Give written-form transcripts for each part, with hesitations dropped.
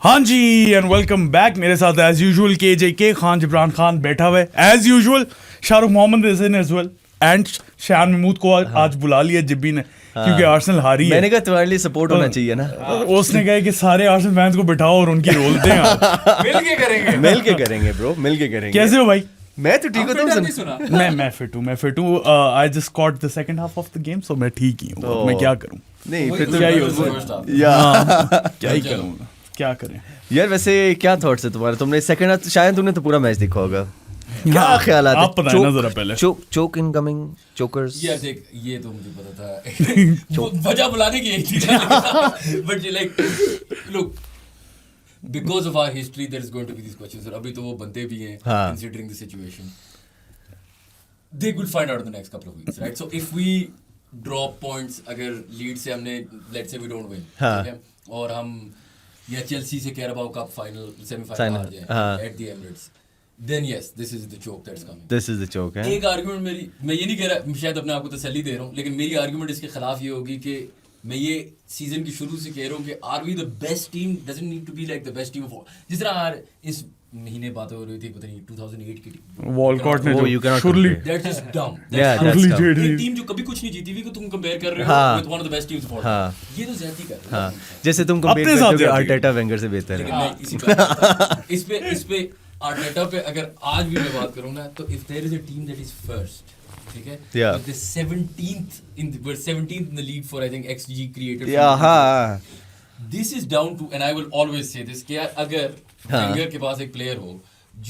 हाँ जी and welcome back. मेरे साथ एज यूजुअल के खान जिब्रान खान बैठा हुआ है as usual. Shahrukh Mohammad is as well and Shan Mahmood को आज बुला लिया जिब्बी ने क्योंकि आर्सेनल हारी है। मैंने कहा तुम्हारे लिए सपोर्ट होना चाहिए ना। उसने कहा कि सारे आर्सेनल फैंस को बिठाओ और उनकी रोल दें। मिल के करेंगे ब्रो, मिल के करेंगे। कैसे हो भाई? मैं तो ठीक हूँ, तुम सुना। मैं फिट हूँ। I just caught the second half of the game so मैं ठीक ही हूँ। मैं क्या करूँ? नहीं फिर क्या ही तो क्या ही करूँ, क्या करें यार। वैसे क्या थॉट्स है तुम्हारे? तुमने सेकंड हाफ शायद तुमने तो पूरा मैच देखा होगा। क्या ख्याल आता है? आप बताएं ना जरा पहले। चोक इनकमिंग चोकर्स। यार देख, ये तो मुझे पता था। वजह बुलाने की एक थी but like look because of our history there is going to be this questions और अभी तो वो बनते भी हैं considering the situation. They will find out the next couple of weeks, right? So if we drop points, अगर lead से हमने let's say we don't win, ठीक है, और हम या चेल्सी से कैराबाओ कप फाइनल सेमीफाइनल हार जाए at the Emirates, then yes, this is the choke that's coming. This is the choke है। एक आर्गुमेंट मेरी, मैं ये नहीं कह रहा, शायद अपने आप को तसल्ली दे रहा हूँ, लेकिन मेरी आर्गुमेंट इसके खिलाफ ये होगी कि मैं ये सीजन की शुरू से कह रहा हूँ कि are we the best team doesn't need to be like the best team of, जिस तरह इस महीने बातें हो रही थी, पता नहीं 2008 की टीम वॉलकॉट ने you cannot surely compare. That's just डम। Yeah, that's surely tough. did एक he? टीम जो कभी कुछ नहीं जीती हुई को तुम कंपेयर कर रहे हाँ। हो with one of the best teams of all, हाँ। ये तो ज्यादती कर रहे हो। हाँ, जैसे तुम कंपेयर अपने साथ करते हो जाती है। आर्टेटा वेंगर से बेहतर लेकिन है। मैं इसी बात इस पे आर्टेटा पे अगर आज भी मैं बात करूँ ना, तो if there is a team that is first, ठीक है, Yeah. the 17th in the, we're 17th in the league for I think XG created. Yeah, हाँ। This is down to, and I will always say this, कि यार अगर Wenger के पास एक player हो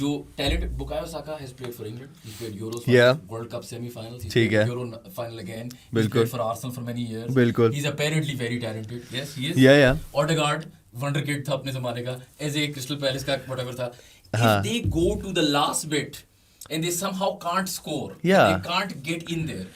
जो talented, Bukayo Saka has played for England, he's played Euros, Yeah. World Cup semi-finals, he's ठीक played है। Euro final again, he's बिल्कुल। played for Arsenal for many years, बिल्कुल। he's apparently very talented, yes he is. Yeah, yeah. Odegaard wonderkid था अपने ज़माने का, as a Crystal Palace का whatever था. हाँ। If they go to the last bit and they somehow can't score, Yeah. they can't get in there.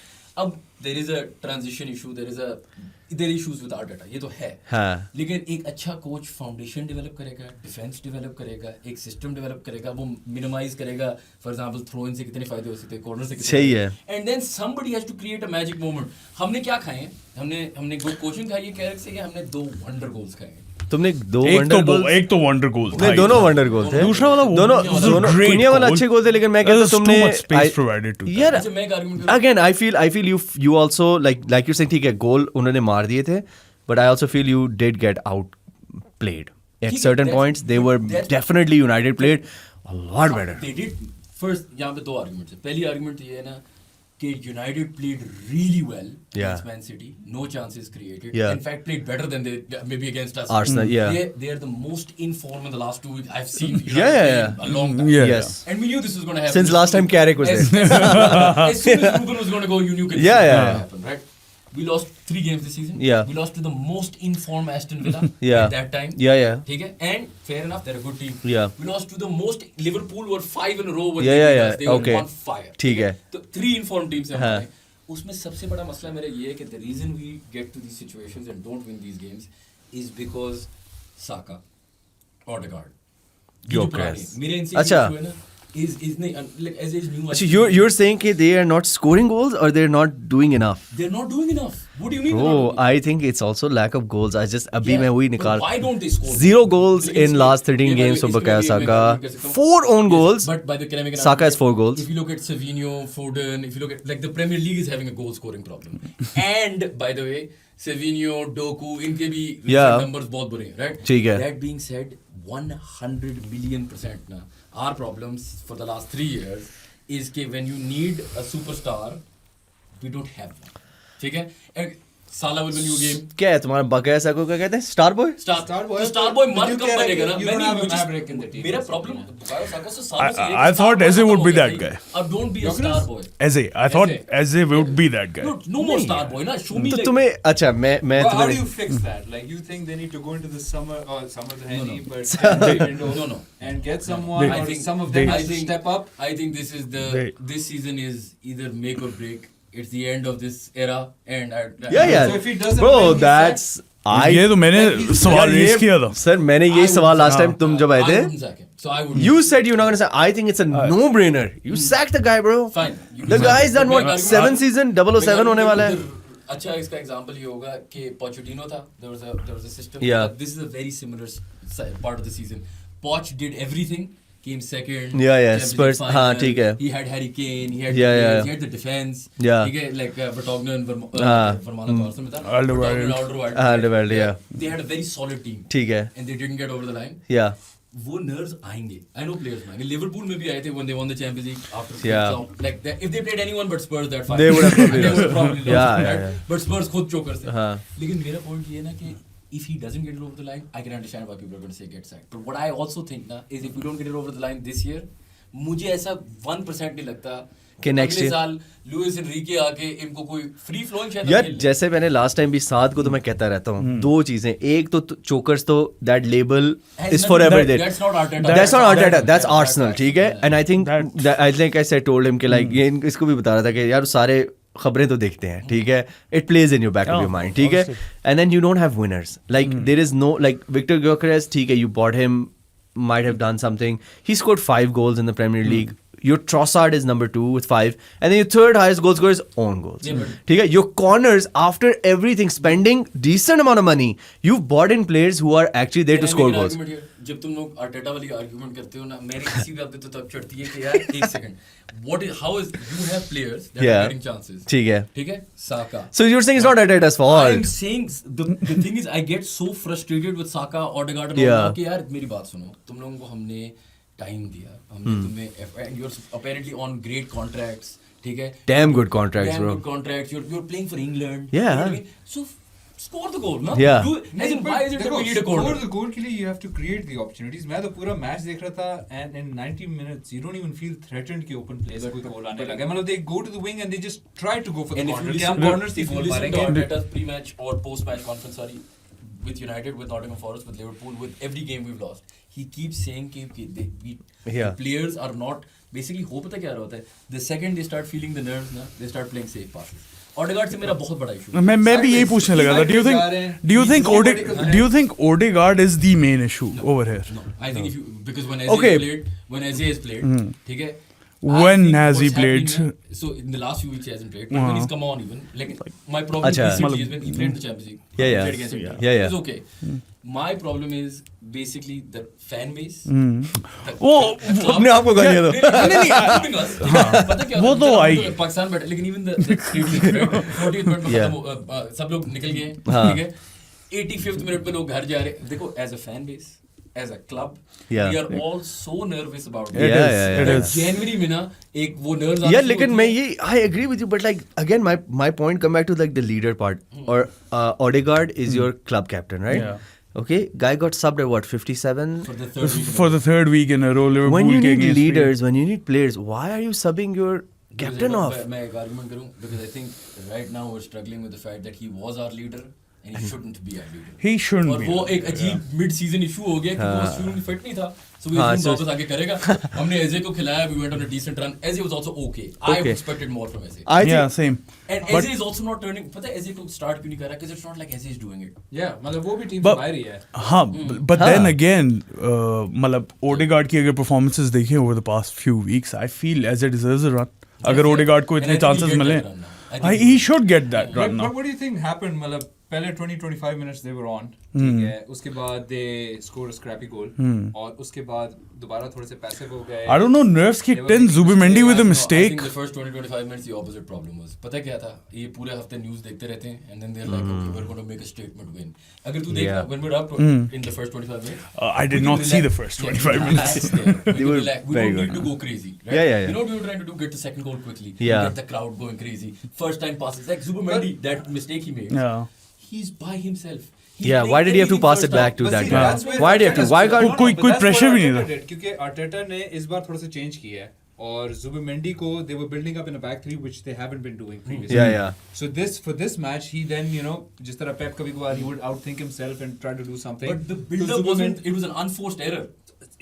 अब there is a transition issue, there are issues with Arteta, ये तो है। हाँ। लेकिन एक अच्छा कोच फाउंडेशन डेवलप करेगा, defence develop करेगा, एक सिस्टम डेवलप करेगा, वो मिनिमाइज करेगा, फॉर एग्जांपल थ्रो इन से कितने फायदे हो सकते हैं, कॉर्नर से कितने सही है। And then somebody has to create a magic moment. हमने क्या खाए हैं? हमने गुड कोचिंग खाई है कैरेक्टर से, या हमने 2 वंडर गोल्स खाए हैं? तुमने दो एक वंडर गोल, तो वंडर गोल था। नहीं दोनों वंडर गोल थे। दूसरा वाला दोनों कुनिया वाला अच्छे गोल थे, लेकिन मैं कहता हूं तुमने यार अच्छा, मैं एक आर्गुमेंट करूं, again I feel you also like you saying, ठीक है गोल उन्होंने मार दिए थे, but I also feel you did get out played at certain points. They were definitely United played a lot better. they did first, यहाँ पे 2 arguments है। पहली आर्गुमेंट ये है ना कि United played really well against Man City, no chances created, Yeah. in fact played better than they maybe against us. Arsenal, yeah. They are the most in form in the last 2 weeks I've seen United Yeah, yeah, play yeah. in a long time. Yeah. Yes. And we knew this was going to happen. Since last time Carrick was there. As soon as Ruben was going to go, you knew it was Yeah, going yeah. to happen, right? We lost 3 games this season. Yeah. We lost to the most informed Aston Villa Yeah. at that time. Yeah, yeah. ठीक है, and fair enough, they're a good team. Yeah. We lost to the most, Liverpool were 5 in a row when Yeah, they yeah, beat yeah. us. They were Okay. on fire. ठीक है। तो 3 informed teams हैं हाँ। हमारे। उसमें सबसे बड़ा मसला मेरा ये है कि the reason we get to these situations and don't win these games is because Saka, Odegaard. ये जो पुराने, Gyökeres. मेरे इनसे अच्छा। issue है ना, is नहीं, like as is new. So you're saying that they are not scoring goals or they're not doing enough? They're not doing enough. What do you mean? they're not Oh, doing I think it's also lack of goals. I just अभी Yeah, मैं वही but निकाल why don't they score? 0 goals लेकिन in इसमें- last 13 ये games for इसमें Bukayo भी मैं Saka. कह सकता हूँ। 4 own goals. But by the can I make an Saka has argument? 4 goals. If you look at Savinho, Foden, if you look at like the Premier League is having a goal scoring problem. And by the way, Savinho, Doku, इनके भी Yeah. numbers बहुत बुरे हैं, right? ठीक है। That being said, 100 million% ना, our problems for the last 3 years is कि when you need a superstar, we don't have one. ठीक है? And Salah will win you a game. क्या है तुम्हारा बकाया साको का कहते हैं स्टार बॉय? Star boy, तो star boy मर्द कब बनेगा ना? you मैं don't नहीं, have a you just- maverick in the team. मेरा problem Bukayo Saka से सालों से I thought Eze would be that guy. अब don't be a star boy. I thought Eze would be that guy. No more star boy ना. Show me तो like तुम्हें अच्छा मैं Well, how do तुम्हें you fix that? Like, you think they need to go into the summer to handy, No. but no. and get someone, They- or I think some of they- them I have to think- step up. I think this is this season is either make or break. It's the end of this era, and yeah So if he doesn't bro win, he's that's ये तो मैंने सवाल race किया था। Sir मैंने यही सवाल last time तुम जब आए थे So I would. you said you're not going to say I think it's a no brainer you sack the guy bro Fine. the guy is done what 7 season 007 होने वाला है अच्छा इसका एग्जांपल ये होगा कि पोचेटिनो था, there was a system. Yeah. This is a very similar part of the season. Poch did everything, came second. Yeah, Champions League Spurs, final. हाँ, ठीक है. He had Harry Kane, he had Yeah, the players, yeah. he had the defense. Yeah. ठीक है, like Vertonghen and हाँ. Vermaelen तो Arsenal में था. Alderweireld. Vertonghen, Alderweireld. Alderweireld, yeah. They had a very solid team. ठीक है. And they didn't get over the line. Yeah. वो nerves आएंगे. I know players आएंगे. Liverpool में भी आए थे when they won the Champions League after. Yeah. Like if they played anyone but Spurs that final. They would have probably they would lost. have probably lost. Yeah, right? yeah. But Spurs खुद chokers थे. हाँ. लेकिन मेरा point ये है ना कि if he doesn't get it over the line, I can understand why people are going to say get sacked. But what I also think ना is if we don't get it over the line this year, मुझे ऐसा 1% नहीं लगता कि next अगले year- साल Luis Enrique आके इनको कोई फ्री फ्लोइंग शायद यार खेल ले। जैसे मैंने लास्ट टाइम भी साथ को तो मैं कहता रहता हूँ दो चीजें, एक तो चोकर्स तो that label Has is for nothing- ever there, That's not Arteta. That's not Arteta, that's That's Arsenal, ठीक है. And I think I think I said told him कि लाइक ये इसको भी बता रहा था कि यार सारे खबरें तो देखते हैं, ठीक है, it plays in your back of your mind, ठीक है. And then you don't have winners, like there is no like Victor Gyokeres, ठीक है, you bought him, might have done something. He scored 5 goals in the Premier League. Your Trossard is number 2 with 5, and then your third highest goal scorer is own goals. Yeah, but- ठीक है, your corners, after everything, spending decent amount of money, you've bought in players who are actually there to Can I score make an goals. argument here? जब तुम लोग Arteta वाली argument करते हो ना, मेरे किसी भी हफ्ते तो तब चढ़ती है कि यार एक second, how is you have players that Yeah. are getting chances. ठीक है. ठीक है, Saka. So you're saying it's not Arteta's I'm fault. saying the thing is I get so frustrated with Saka, Odegaard and all Yeah. that कि यार मेरी बात सुनो, तुम लोगों को हमने टाइम दिया, हमने तुम्हें and you're apparently on great contracts, ठीक है, Damn good contracts, damn bro. good contracts, you're playing for England. Yeah. You know what I mean? So score the goal, no? Yeah. As in, why is it that we need a corner? Score the goal के लिए you have to create the opportunities. मैं तो पूरा match देख रहा था and in 90 minutes you don't even feel threatened कि open play से कोई goal आने लगा. मतलब they go to the wing and they just try to go for the And if corner. you कि हम listen, corners से if you goal listen to मारेंगे. Arteta's pre-match or post-match conference, sorry, with United, with Nottingham Forest, with Liverpool, with every game we've lost, he keeps saying कि the players are not basically हो पता क्या होता है, the second they start feeling the nerves ना, they start playing safe passes. Odegaard से मेरा बहुत बड़ा issue है. मैं भी यही पूछने लगा था. Do you think Odegaard is the main issue over here? No, I think if you because when Okay. when Eze has played, ठीक है. When I think has he what's played? happening now- So in the last few weeks he hasn't played, but when he's come on even, like my problem अच्छा. recently is when he played in the Champions League. Yeah, he yeah. played against Inter. Yeah, yeah. It's okay. My problem is basically the fan base. वो अपने आप को गालियाँ दो. including us. पता क्या वो होता तो है, आई. हम तो पाकिस्तान बैठे, लेकिन even the 40th minute में Yeah. खत्म सब लोग निकल गए, हाँ. ठीक है. 85th minute पे लोग घर जा रहे. देखो, as a fan base, as a club, Yeah. we are all so nervous about It it. Yeah, is. It yeah. is. January में ना एक वो nerves Yeah, लेकिन मैं ये I agree with you, but like again my point come back to like the leader part. Or Odegaard is your club captain, right? Yeah. Okay, guy got subbed at what 57. for the third week. For the third week in a row, Liverpool When you के need against leaders, when you need players, why are you subbing your captain off? मैं एक argument करूँ, because I think right now we're struggling with the fact that he was our leader and he shouldn't be our leader. He shouldn't और be. वो एक अजीब mid season issue हो गया क्योंकि वो शुरू में फिट नहीं था, so वो हाँ, इसमें so- वापस आके करेगा. हमने एजे को खिलाया, we went on a decent run. Eze was also okay. I Okay. expected more from Eze. I think Yeah, same. And But- Eze is also not turning. पता है Eze को start क्यों नहीं कर रहा? Because it's not like Eze is doing it. Yeah, मतलब वो भी team But- से बाहर ही है. हाँ, but then हाँ. again, मतलब Odegaard की अगर performances देखें over the past few weeks, I feel as it deserves a run. अगर Yes, Odegaard को and इतने I think he'll chances get मिले, that run now. I think he should get that run But now. what do you think happened? मतलब पहले 20-25 minutes they were on, ठीक है. उसके बाद they scored a scrappy goal, और उसके बाद दोबारा थोड़े से passive हो गए. I don't know, nerves kicked in. They were Zubimendi with a I mistake. think the first 20-25 minutes the opposite problem was. पता है क्या था? ये पूरे हफ्ते न्यूज़ देखते रहते हैं and then they're like, okay, we're going to make a statement win. अगर तू देखना, when we're up in the first 25 minutes, I did not see the first 25 minutes. We were we very don't need good. to go crazy, right? Yeah, yeah, yeah. You know what we were trying to do? Get the second goal quickly. Yeah. Get the crowd going crazy. First time passes, like Zubimendi, that mistake he made. Yeah. He's by himself. He's Yeah, playing why did he have to everything pass first it back half. to But that see, guy? that's where Why did he have to? Why Arteta's- can't? कोई- but कोई that's pressure what भी नहीं Arteta था. did, क्योंकि Arteta ने इस बार थोड़ा सा change किया है, और Zubimendi को they were building up in a back three which they haven't been doing previously. Yeah, yeah. So for this match he then जिस तरह Pep कभी कभार he would outthink himself and try to do something. But the So build-up Zubimendi- wasn't, it was an unforced error.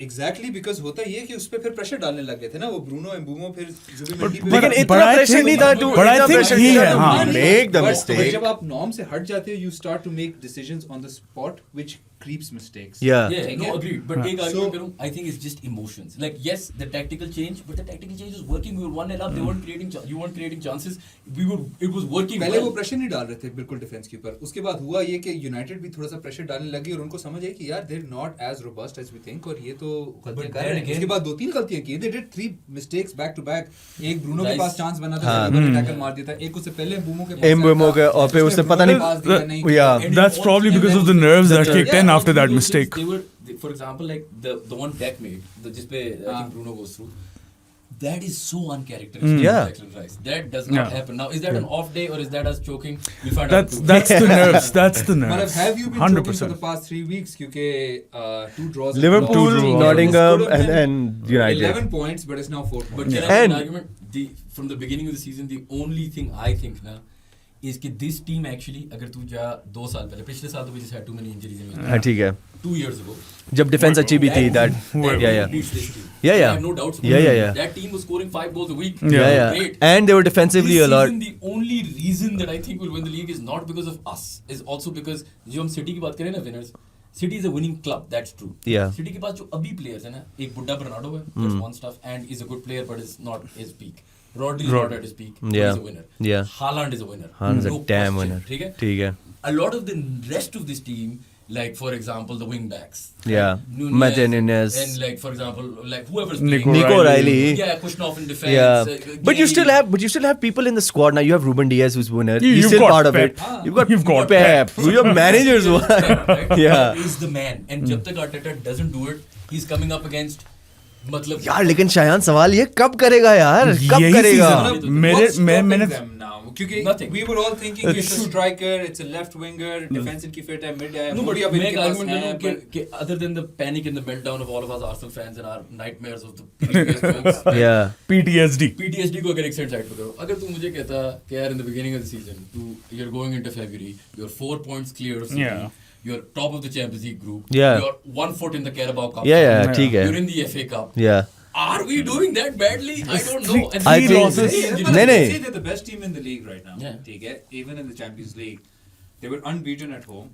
Exactly, because होता ये कि उस पे फिर प्रेशर डालने लग गए थे ना वो ब्रूनो एम्बूमो फिर Zubimendi पे. लेकिन But इतना I pressure think- नहीं था to. but I इतना think pressure he नहीं था है, to हाँ. make the But mistake. जब आप norm से हट जाते हो you start to make decisions on the spot which creeps mistakes. Yeah. Yeah, ठीक no, है? agreed. But एक So- argument करूँ, I think it's just emotions. Like, yes, the tactical change, but the tactical change was working. We were 1-0 up. They weren't creating. You weren't creating chances. It was working. पहले well. वो pressure नहीं डाल रहे थे बिल्कुल defence के ऊपर. उसके बाद हुआ ये कि यूनाइटेड भी थोड़ा सा प्रेशर डालने लगी और उनको समझ आई कि यार they're not as robust as we think और ये तो गलतियां But कर रहे then हैं. again- उसके बाद 2-3 गलतियां की. They did 3 mistakes back to back. एक ब्रूनो के Nice. पास चांस बना था, टैकल मार दिया था. एक उससे पहले एम्बुमो के पास एम्बुमो के और फिर उससे पता नहीं And That's in probably all- because and of the then- nerves that Yeah, kicked in after that all those mistake. things, for example, like the one Deck made, जिसपे I think Bruno goes through. That is so uncharacteristic. Yeah. of Declan Rice. That does not Yeah. happen. Now, is that an off day or is that us choking? We'll find out. That's the nerves. That's the मतलब nerves. have you been joking for the 100%. past 3 weeks क्योंकि 2 draws Liverpool, Two draws. Nottingham, This could have and been United. 11 points but it's now 4 But points. can I make And- an argument? From the beginning of the season, the only thing I think now is कि this team actually, अगर तू जा 2 साल पहले, पिछले साल तो we just had too many injuries in हाँ ठीक है. 2 years ago. जब डिफेंस अच्छी भी थी that yeah. beats this team. Yeah, yeah. I have no doubts. Yeah. That team was scoring 5 goals a week. Yeah. Great. And they were defensively This a lot. season, the only reason that I think we'll win the league is not because of us. Is also because जो हम city की बात करें ना winners, City is a winning club. That's true. Yeah. City के पास जो अभी players है ना, एक बुड्ढा बर्नार्डो है, that's one stuff, and is a good player but is not his peak. Rodri is not at his peak. But Yeah. he's a winner. Yeah. Haaland is a winner. Haaland's a No damn question. winner. ठीक है? ठीक है. A lot of the rest of this team, like for example the wing backs, Yeah. Matheus Nunes. and like for example like whoever's Nico playing, Nico O'Reilly. yeah, Kushnoff in defense. Yeah, but you Gay. still have people in the squad now. You have Ruben Diaz who's winner. You've He's still got part of Pep. it. You've got Pep. Pep. Your managers who are Right? yeah. Pep is the man, and जब तक Arteta doesn't do it, he's coming up against मतलब यार लेकिन शायान सवाल ये कब करेगा यार कब यही करेगा season है। मैंने them now क्योंकि Nothing. we were all thinking it's a striker, it's a left winger, defense इनकी fit है, mid है, No, but Mourinho अब मैं इनके एक पास argument है, करूँ कि other than the panic and the meltdown of all of us Arsenal fans and our nightmares of the previous months, yeah PTSD. PTSD को अगर एक साइड पे करो, अगर तू मुझे कहता कि यार in the beginning of the season, you're going into February, you're 4 points clear of City, Yeah. you're top of the Champions League group, Yeah. you're 1 foot in the Carabao Cup, yeah ठीक है you're in the FA Cup. yeah Are we doing that badly? I don't know. And I three think- losses. नहीं, नहीं. Say they're the best team in the league right now. Yeah. ठीक है, even in the Champions League. They were unbeaten at home.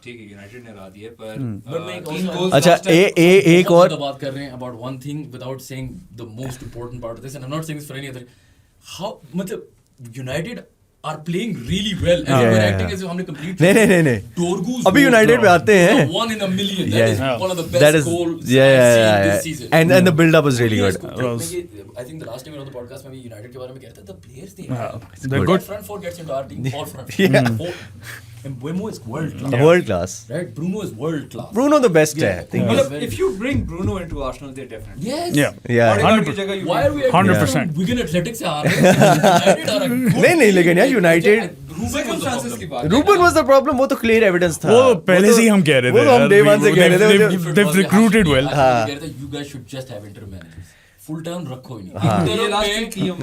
ठीक है, United ने हरा दिए पर But मैं 3 also- goals अच्छा last time. एक बहुत और ज़्यादा बात कर रहे हैं about one thing without saying the most important part of this, and I'm not saying this for any other. How मतलब United are playing really well, and Yeah, we're yeah, acting yeah. as if हमने complete. नहीं Dorgu's अभी goal, United पे आते हैं. one in a million. That Yeah. is one of the that best is goals yeah I've seen yeah this season. and the build up was really Yes, good I think the last time we were on the podcast में भी United के बारे में कह रहे थे, the players they have. They're That good. front four gets into our team, all front. Yeah. And Mbeumo is world class. world class Right? Bruno is world class. Bruno the best है Yeah. I think मतलब if you bring Bruno into Arsenal, they're different. Yes. yeah Odegaard की जगह you Why are we 100%. Wigan Athletics से हार रहे हैं? United are a good नहीं, लेकिन यार team. United- Ruben was the Circumstances problem. की बात. Ruben was the problem वो तो clear evidence था वो पहले से ही हम कह रहे थे वो तो हम यार, day one से वो कह रहे थे they've- वो If it they've was, recruited well. I think you guys should just have interim managers. Full time रखो ही नहीं. ये Interim last में- week की हम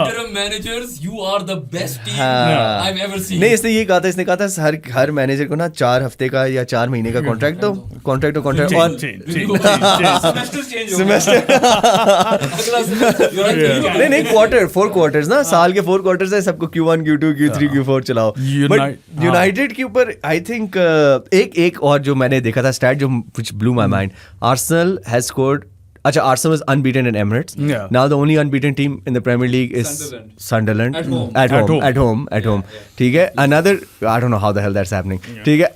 Interim managers, you are the best team हाँ. I've ever seen. नहीं इसने ये कहा था इसने कहा था हर मैनेजर को ना 4 हफ्ते का या 4 महीने का कॉन्ट्रैक्ट दो कॉन्ट्रैक्ट और semester change हो गया. नहीं क्वार्टर 4 क्वार्टर्स ना साल के 4 क्वार्टर्स है सबको Q1 Q2 Q3 Q4 चलाओ बट यूनाइटेड के ऊपर आई थिंक एक और जो मैंने देखा था स्टैट जो which blue my mind Arsenal has scored अच्छा Arsenal was unbeaten in Emirates. Yeah. Now the only unbeaten team in the Premier League is Sunderland. At home. At home. ठीक है. Another I don't know how the hell that's happening. ठीक है.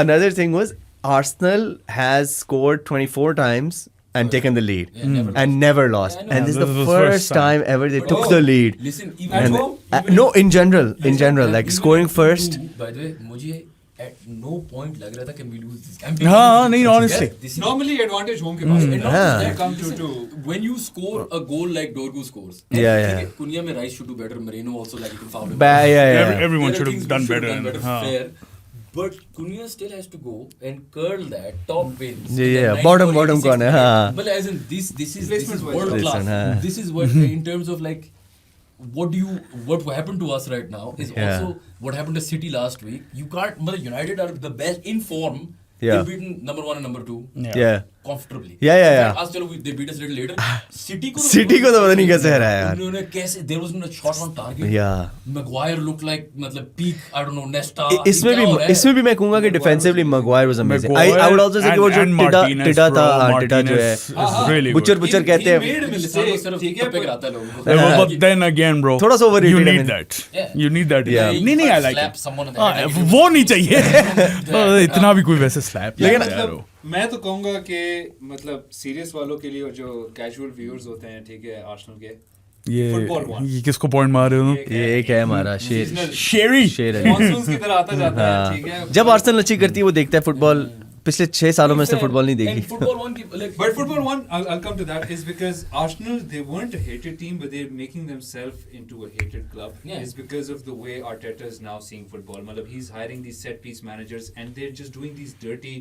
Another thing was Arsenal has scored 24 times and taken the lead and never lost. Yeah, I know. And this is This the was first first time ever they took the lead. Listen, even And at home, no, in general, like scoring first. By the way, मुझे at no point लग रहा था कि we lose this. हाँ, नहीं, honestly. This is- Normally advantage home के पास है. And not Yeah. just that, Come listen, to- when you score a goal like Dorgu scores, Yeah. Cunha में Rice should do better. Moreno also like he can foul him. Yeah. Everyone There are should things have done we should better. have done हाँ. fair. But Cunha still has to go and curl that top wins. Yeah. That Bottom 94, corner, 86. हाँ. But as in this is Placement wise. world class. Listen, हाँ. This is what in terms of like what happened to us right now is Yeah. also what happened to City last week. You can't. United are the best in form. Yeah. They've beaten number 1 and number 2 Yeah. comfortably. Yeah. आज चलो they beat us a little later. City को तो पता नहीं कैसे हराया यार. उन्होंने कैसे there was not a shot on target. Yeah. Maguire looked like मतलब peak I don't know Nesta. इसमें भी मैं कहूँगा कि defensively Maguire was amazing. Maguire I would also say कि वो जो and Martinez, टिटा था, bro, टिटा जो Martinez is है really बुचर good. कहते हैं. made a mistake, ठीक है, But then again, bro, थोड़ा सा overrated you है need मैंने. that. Yeah. You need that. Yeah. नहीं, I like slap it. someone in the head. वो नहीं चाहिए. इतना भी कोई वैसे slap लेकिन नहीं यार. मतलब मैं तो कहूंगा कि मतलब सीरियस वालों के लिए और जो कैजुअल व्यूअर्स होते हैं, ठीक है, आर्सेनल के Football one. ये किसको पॉइंट मार रहे हो? ये एक है हमारा शेर शेरी. अली. मॉनसून्स की तरह आता जाता है, ठीक है. जब आर्सेनल अच्छी करती है वो देखता है फुटबॉल. पिछले 6 सालों में इसने फुटबॉल नहीं देखी. Football one like But football one, I'll come to that, is because Arsenal, they weren't a hated team, but they're making themselves into a hated club. Yeah. It's because of the way Arteta is now seeing football. Matlab, he's hiring these set piece managers, and they're just doing these dirty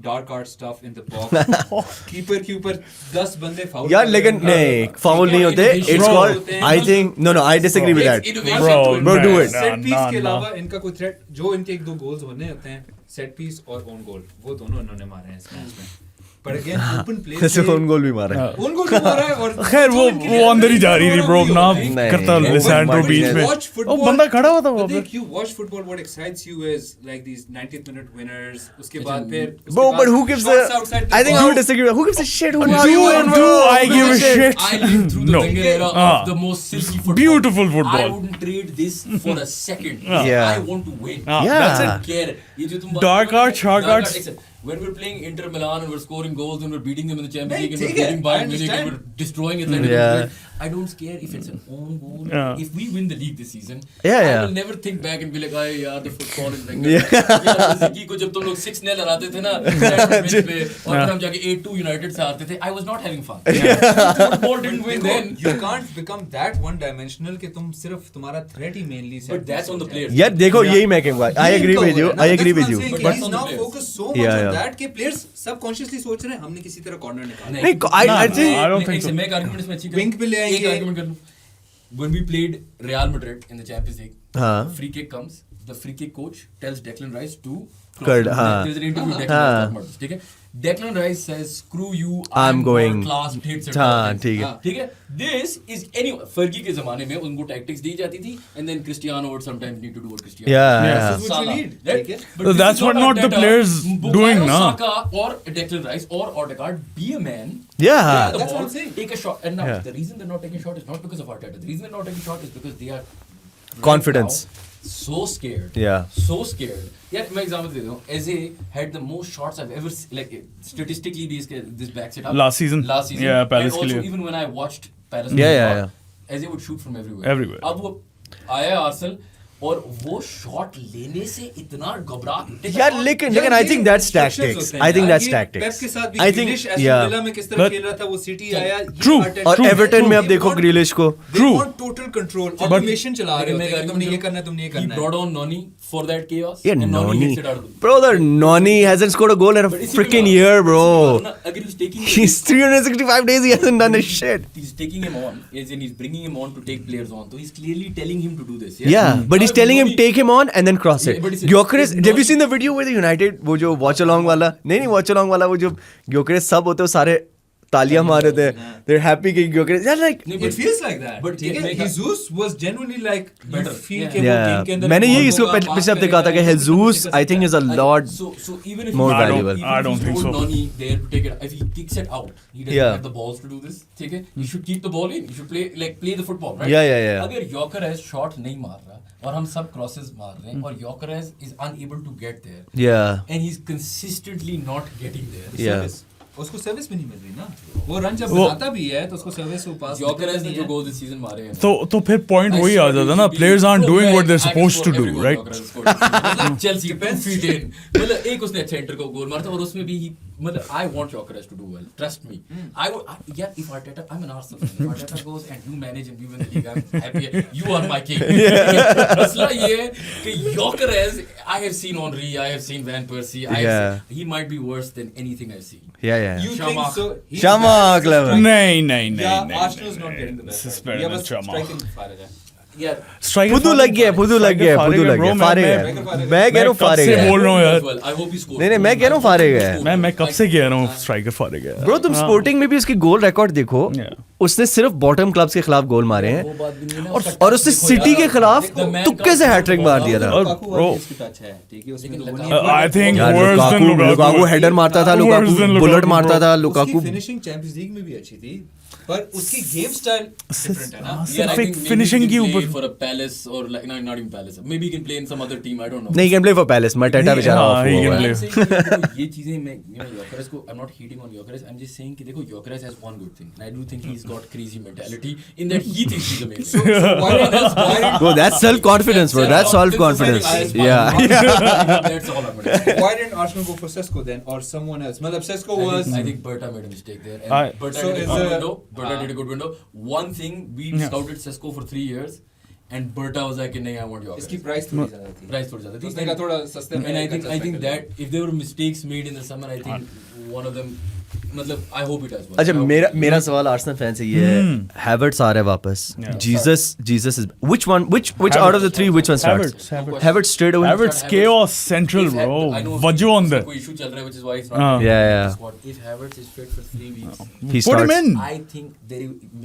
dark art stuff in the box. keeper 10 बंदे foul. यार लेकिन नहीं foul नहीं होते. It's Bro. called I think no I disagree with that. innovation. Bro, do it. Set piece के ना. अलावा इनका कोई थ्रेट, जो इनके 1-2 गोल्स होने होते हैं, सेट पीस और ओन गोल, वो दोनों इन्होंने मारे हैं इस मैच में. पर अगेन ओपन प्ले ऐसे ओन गोल भी मारा है. ओन गोल भी मारा है. और खैर वो अंदर ही जा रही थी ब्रो. ना नहीं. करता नहीं. लिसैंड्रो But बीच you में. watch वो football, बंदा खड़ा हुआ था वहाँ but पे. देख, you watch football, what excites you is like these 90th minute winners. उसके बाद फिर Bro, but who gives a? shots outside the I think I box. would disagree. Who gives a shit? Who Do I give a shit? I lived through the No. Wenger era Ah. of the most silky football. Beautiful football. I wouldn't trade this for a second. Yeah. I want to win. Yeah. Yeah. I don't care. ये जो तुम Dark art, shark arts. Listen, when we're playing Inter Milan and we're scoring goals and we're beating them in the Champions Hey, League and we're take it. beating I Bayern Munich and understand. we're destroying Atletico Yeah. Madrid, I don't care if it's an own goal. Yeah. If we win the league this season, Yeah, I yeah. will never think back and be like, "Ay, yaar, the football is like Yeah. Ziki को जब तुम लोग 6-0 हराते थे ना Stamford Bridge पे और फिर हम जाके 8-2 United से हारते थे, I was not having fun. Football didn't win then. You can't become that one dimensional कि तुम सिर्फ तुम्हारा threat he mainly set But that's on the players. यार देखो यही मैं कहूँगा. I agree with you. I agree with you. But But that's he's on the now players. focused so much Yeah, on yeah. that कि players subconsciously सोच रहे हैं हमने किसी तरह corner निकालना है. नहीं, I think I don't think so. मैं एक argument इसमें अच्छी Wing पे ले आएंगे. एक argument कर लूं. When we played Real Madrid in the Champions League, हाँ. free kick comes. The free kick coach tells Declan Rice to Good, हाँ. There's an interview with Declan हाँ. Rice talking about this, ठीक है? Declan Rice says, "Screw you, I'm going." class hits and हाँ, all things. ठीक है. ठीक है? This is anyway. Fergie के ज़माने में उनको tactics दी जाती थी, and then Cristiano would sometimes need to do what Cristiano. Yeah, does. yeah. This is what you need, Right? ठीक है? But So this that's is what not the Arteta. players doing, Bukayo na? Saka or Declan Rice or Odegaard, be a man. Yeah. The That's ball, what I'm saying. Take a shot. And now, Yeah. the reason they're not taking a shot is not because of Arteta. The reason they're not taking a shot is because they are right Confidence. now so scared. Yeah. So scared. Yeah, मैं example देता हूँ. Eze had the most shots I've ever like statistically this back setup. Last season. Last season. Yeah, Palace And के also लिए. even when I watched Palace. Yeah. Eze would shoot from everywhere. Everywhere. अब वो आया Arsenal और वो shot लेने से इतना घबरा. यार लेकिन I think that's tactics. I think that's tactics. पेप के साथ भी I think Grealish Aston yeah. Villa में किस तरह But- खेल रहा था, वो सिटी आया. True. और एवर्टन में अब देखो ग्रिलिश को. They True. want total control. Automation चला रहे होते हैं. तुमने ये करना है, तुमने ये He करना है. brought on Noni for that chaos. Yeah, and Noni Noni. hits it out of the Bro, the Noni hasn't scored a goal in a But इसी freaking में year, बात- bro. इसी में बात ना, अगर he's taking He's 365 days, he hasn't done a shit. He's taking him on, as in he's bringing him on to take players on. So he's clearly telling him to do this. Yeah, but he's telling him take him on and then cross it. Yeah, but it's- Gyökeres, it's have you not- seen the video with the United? वो जो watch along वाला, नहीं watch along वाला, वो जो Gyökeres सब होते हैं सारे तालियां मार रहे थे. They're happy कि Gyökeres. They're like. नहीं, It feels like that. But ठीक है? make a- Jesus was genuinely like Better. you feel Yeah. कि वो Yeah. game के अंदर मैंने यही ball इसको होगा, पिछले हफ्ते pass कहा था कि करेगा, Jesus, I think is a lot So even if more he- valuable. even I if don't he's think told so. Noni there to take it, if he kicks it out, he doesn't Yeah. have the balls to do this. ठीक है? You should keep the ball in. You should play the football, right? Yeah. अगर Gyökeres shot नहीं मार रहा और हम सब crosses मार रहे हैं और Gyökeres is unable to get there Yeah. and he's consistently not getting there. Yeah. Service. उसको सर्विस भी नहीं मिल रही ना. वो रन जब वो- बनाता भी है तो उसको सर्विस वो पास Gyökeres ने जो goals this season मारे हैं तो फिर पॉइंट वही आ जाता ना. Players aren't doing what they're supposed to do, right? Chelsea 2 feet in. मतलब एक उसने अच्छा इंटर को गोल मारा था और उसमें भी मतलब I want Gyökeres to do well. Trust me. Yeah, if Arteta, I'm an Arsenal fan. If Arteta goes and you manage and you win the league, I'm happy. You are my king. मसला ये है कि Gyökeres, I have seen Henry, I have seen Van Persie. He might be worse than anything I've seen. Yeah. You think so? He's Shamak bad. level. नहीं. Yeah, Arsenal's not getting the best. This is better Yeah, than बस Shamak. striking fire है. यार Striker फुदू लग गया, फुदू लग गया, फुदू लग गया, फारे गया। मैं कह रहा हूँ फारे से बोल गया। रहा हूँ यार। I hope he scores. नहीं मैं कह रहा हूँ फारे गया। मैं कब से कह रहा हूँ स्ट्राइकर फारे गया। ब्रो तुम स्पोर्टिंग में भी उसकी गोल रिकॉर्ड देखो, Yeah. उसने सिर्फ बॉटम क्लब्स के खिलाफ गोल मारे हैं वो बात भी नहीं है ना, और उसने सिटी के खिलाफ तुक्के से हैट्रिक मार दिया था। और लुकाकू bro, वाली इसकी टच है, ठीक है, उसमें तो वो नहीं है। I think यार worse than लुकाकू हेडर मारता था, Worse Lukaku than bullet Lukaku, मारता bro. था, उसकी लुकाकू फिनिशिंग चैंपियंस लीग में भी अच्छी थी, पर उसकी गेम स्टाइल डिफरेंट है ना। Yeah, I सिर्फ think एक maybe finishing he के can play ऊपर। for a Palace or like not even Palace. Maybe he can play in some other team. I don't know. नहीं कैन प्ले फॉर पैलेस, मैटेटा बेचारा हाँ, off he हुआ can हुआ play. है। I'm saying कि देखो, ये चीजें मैं Gyökeres को I'm not hating on Gyökeres. I'm just saying कि देखो Gyökeres has one good thing. And I do think he's got crazy mentality in that he thinks he's amazing. why didn't- Bro, that's self-confidence, bro. That's self-confidence. Yeah. That's all I'm gonna say. why didn't Arsenal go for Sesko then, or someone else? मतलब Sesko was I think Berta made a mistake there. And Berta So did a is good a- window. Berta did a good window. One thing, we scouted Sesko for 3 years, and Berta was like, "नहीं, I want Gyökeres." इसकी price थोड़ी ज्यादा थी। Price थोड़ी ज्यादा थी. उसने कहा थोड़ा सस्ते में And I एक think अच्छा striker that if there were mistakes made in the summer, I think one of them, मतलब I hope it does well. अच्छा I hope मेरा सवाल आर्सेनल फैन से ये है, हैवर्ट्स आ रहा है वापस, Jesus is which out of the three which one starts? Havertz straight away. Havertz chaos central, If bro. I know वजो on there. कोई issue चल रहा है, which is why he's हाँ. not. Yeah, yeah. Squad. If Havertz is fit for 3 weeks, He Put him starts. in. I think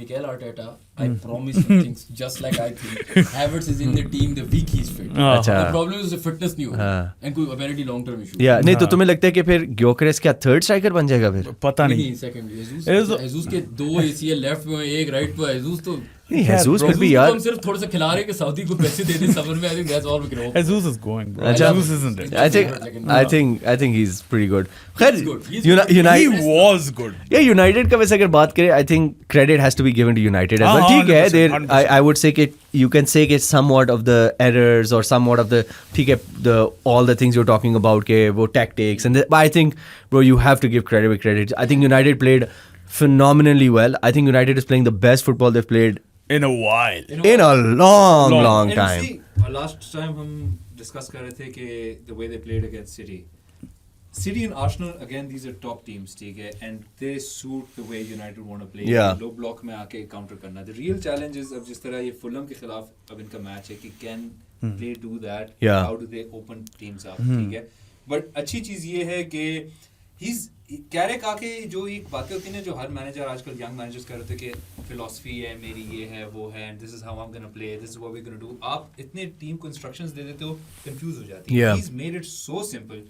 Mikel Arteta, I promise he thinks just like I think. Havertz is in the team the week he's fit. हाँ. अच्छा. The problem is the fitness नहीं हो हाँ. and कोई apparently long term issue. या नहीं तो तुम्हें लगता है कि फिर ग्योकेरेस क्या थर्ड स्ट्राइकर बन जाएगा फिर? पता नहीं। second. Jesus- Jesus के 2 ACL लेफ्ट में एक राइट पे, Jesus तो नहीं Jesus bro, फिर भी Jesus को यार हम सिर्फ थोड़ा सा खिला रहे हैं कि सऊदी को पैसे दे दे समर में. I think that's all we can hope. Jesus is going, bro. अच्छा. Jesus isn't it. I think he's pretty good. खैर He's good. He's United He was good. या यूनाइटेड का वैसे अगर बात करें, I think credit has to be given to United as well. हाँ, ठीक है, 100%, देयर 100%. आई वुड से कि यू कैन से कि समवॉट ऑफ द एरर्स और समवॉट ऑफ द, ठीक है, the all the things you are talking about के वो tactics and I think bro you have to give credit with credit. I think United played phenomenally well. I think United is playing the best football they've played In a while. in a long And time. see, last time हम discuss कर रहे थे कि the way they played against City and Arsenal, again these are top teams, ठीक है, and they suit the way United want to play. Yeah. Low block में आके counter करना. The real challenge is अब जिस तरह ये Fulham के खिलाफ अब इनका मैच है कि can they do that? Yeah. How do they open teams up? ठीक है. But अच्छी चीज ये है कि कैरेक आके जो एक बातें होती हैं जो हर मैनेजर आजकल यंग मैनेजर्स कर रहे थे कि फिलॉसफी है मेरी, ये है वो है, and this is how I am gonna play, this is what we gonna do. आप इतने टीम को इंस्ट्रक्शंस दे देते हो, कंफ्यूज हो जाती है. Yeah. He is made it so simple.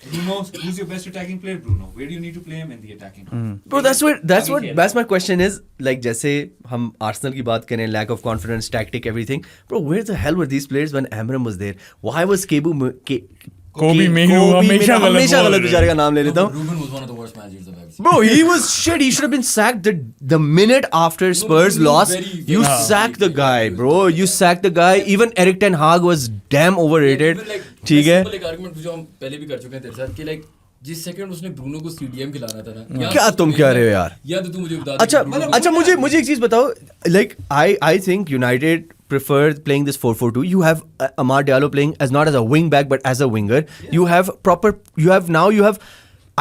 Bruno, who's your best attacking player? Bruno. Where do you need to play him in the attacking? Bro, that's my question is, like, जैसे हम Arsenal की बात करें, lack of confidence, tactic, everything. Bro, where the hell were these players when Amorim was there? Why was Kobe Mainoo हमेशा गलत बेचारे का नाम ले लेता हूँ. Ruben was one of the worst managers I've ever seen. Bro, he was shit. He should have been sacked the minute after Spurs he was lost. very, You very sacked the very guy, good. bro. You sacked the guy. Even Eric Ten Hag was damn overrated. Even like, ठीक है. simple एक argument जो हम पहले भी कर चुके हैं तेरे साथ कि like जिस सेकंड उसने ब्रूनो को CDM खिलाना था ना, क्या तुम कह रहे हो यार? या तो तू मुझे बता दे अच्छा कि Bruno अच्छा मुझे एक चीज बताओ. Like I think United prefer playing this 4-4-2. You have Amar Diallo playing as not as a wing back but as a winger. Yeah.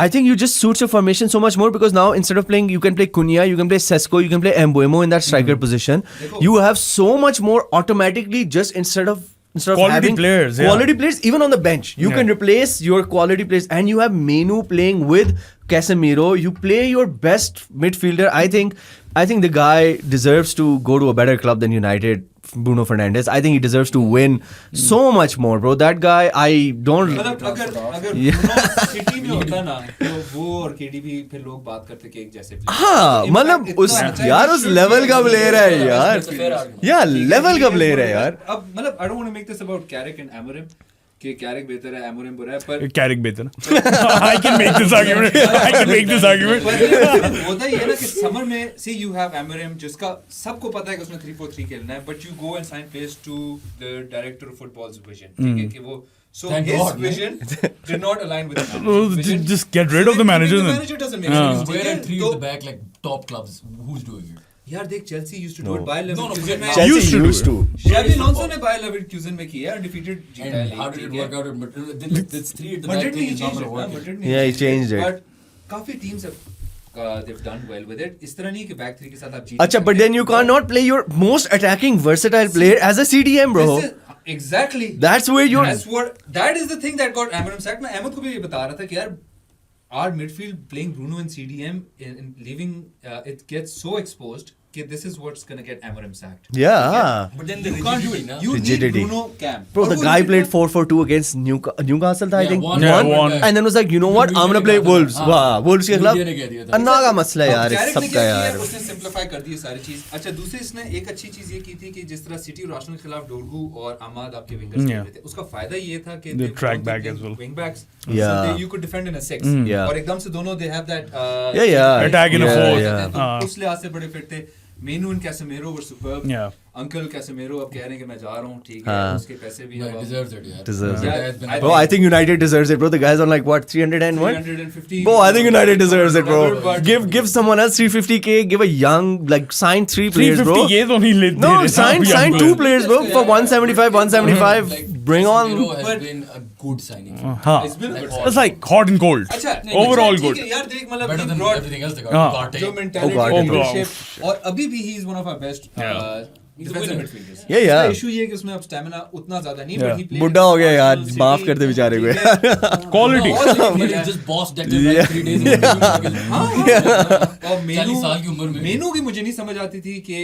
I think you just suits your formation so much more because now instead of playing, you can play Cunha, you can play Sesko, you can play Mbeumo in that striker position. You have so much more automatically just instead of Quality having players, yeah. quality players even on the bench. You can replace your quality players and you have Mainoo playing with Casemiro. You play your best midfielder. I think the guy deserves to go to a better club than United. Bruno Fernandes. I think he deserves to win so much more, bro. That guy, I don't. मतलब अगर Bruno city में होता ना तो वो और KDB फिर लोग बात करते कि एक जैसे player. हाँ In मतलब fact, उस इतना अच्छा यार he उस should लेवल be का able to प्लेयर है do that. यार. That's a fair argument. या लेवल का प्लेयर है यार. अब मतलब I don't want to make this about Carrick and Amorim कि Carrick बेहतर है, Amorim बुरा है, पर Carrick better. I can make this argument. I can make this argument. पर होता ही है ना कि समर में see you have Amorim जिसका सबको पता है कि उसने 3-4-3 खेलना है, but you go and sign players to the director of football's vision. ठीक है कि वो so Thank his God, vision did not align with the Well, manager's vision. just get rid of the manager The then. manager doesn't make sense. Square ठीक है? and 3 तो at the back like top clubs. Who's doing it? यार देख Chelsea used to do it by No, Leverkusen में Chelsea used to do used to. Xabi Alonso ने by Leverkusen में किया undefeated जीता है And how did it work out? But this 3 at the back Madrid thing नहीं is not changed going to it, work. Madrid नहीं Yeah, he changed changed it. But काफी teams have they've done well with it. इस तरह नहीं कि back three के साथ आप जीत अच्छा, but then you cannot play your most attacking versatile player as a CDM, bro. Exactly. That's where you're. That is the thing that got Amorim sacked. मैं अहमद को भी ये बता रहा था कि यार our midfield playing Bruno and CDM in leaving it gets so exposed कि this is what's gonna get Amorim sacked. Yeah. But then the You can't do rigidity, it. na? You need Rigidity. Bruno Cam. Bro, और the वो guy rigidity- played 4-4-2 against Newcastle, I Yeah, think. won. Yeah, Won. won. And then was like, you know what? I'm gonna play Wolves. वाह, Wolves के खिलाफ India ने कह दिया था। अन्ना का मसला है यार, Carrick इस ने सब क्या का किया? यार. उसने सिंप्लीफाई कर दी है सारी चीज. अच्छा, दूसरी इसने एक अच्छी चीज ये की थी कि जिस तरह सिटी और आर्सेनल के खिलाफ डोरगू और अहमद आपके विंगर्स खेल Yeah. रहे थे, उसका फायदा ये था कि They track back as well. wing backs, Yeah. so you could defend in a 6. Yeah. और एकदम से दोनों they have that Yeah. Attack in a Yeah, fourth. yeah. तो उस लिहाज से बड़े फिट थे. मेनू and कैसेमेरो were superb. Yeah. Uncle कैसेमेरो अब कह रहे हैं कि मैं जा रहा हूँ, ठीक है, हाँ. उसके पैसे भी No, अब he deserves it, yeah. Deserves it. That's been- Bro, I think United deserves it, bro. The guy's on like what, 301? 350. Bro, I think United deserves it, bro. But- Give someone else 350k. Give a young, like, sign 3 players, bro. 350 ये तो नहीं लेते. No, रे, sign young 2 player. players, bro. For 175, 175. Like, Bring on. Casemiro has But- been a good signing. हाँ. It's been a good Like, It's like hot and cold. अच्छा, Overall ठीक good. है, यार देख मतलब Better he than brought everything else they हाँ. got. जो Partey. mentality, Oh, God. leadership, और अभी भी he is one of our best He's a defensive winner. midfielders. Yeah, yeah. इसका issue ये है कि उसमें अब stamina उतना ज्यादा नहीं, Yeah. but he played बुड्ढा हो गया यार, Arsenal, माफ City, कर दे बेचारे को. ठीक है. Quality. He just bossed Declan Rice 3 days ago. हाँ, और 40 साल की उम्र में. मेनू की मुझे नहीं समझ आती थी कि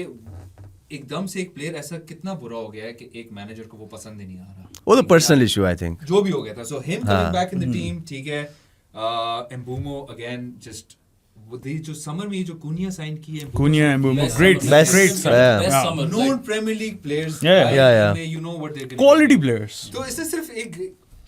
एकदम से एक प्लेयर ऐसा कितना बुरा हो गया है कि एक मैनेजर को वो पसंद ही नहीं आ रहा. Oh, the personal issue, I think. जो भी हो गया था. So him हाँ. coming back in the team, ठीक है. Mbeumo again just वो जो समर में जो कुनिया साइन की है. Cunha and Mbeumo, Best great, summer. Best, great. yeah. Best Yeah. summer. known Like, Premier League players. Yeah, yeah. You know what they're going Quality players. तो इससे सिर्फ एक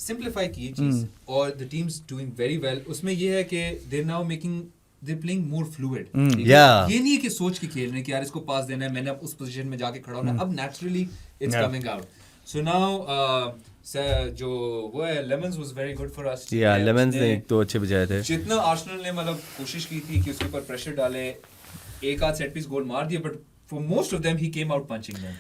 सिंप्लीफाई की चीज और the teams doing very well. उसमें ये है कि they now making they playing more fluid. Yeah. ये नहीं है कि सोच के खेल रहे हैं कि यार इसको पास देना है, मैंने अब उस पोजीशन में जाके खड़ा होना है. अब naturally it's Yeah. Coming out. So now जो वो है lemons was very good for us. Yeah, Lemons ने एक तो अच्छे बजाए थे. जितना आर्सेनल ने मतलब कोशिश की थी कि उसके ऊपर प्रेशर डाले, एक आध सेट पीस गोल मार दिए, but for most of them he came out punching them.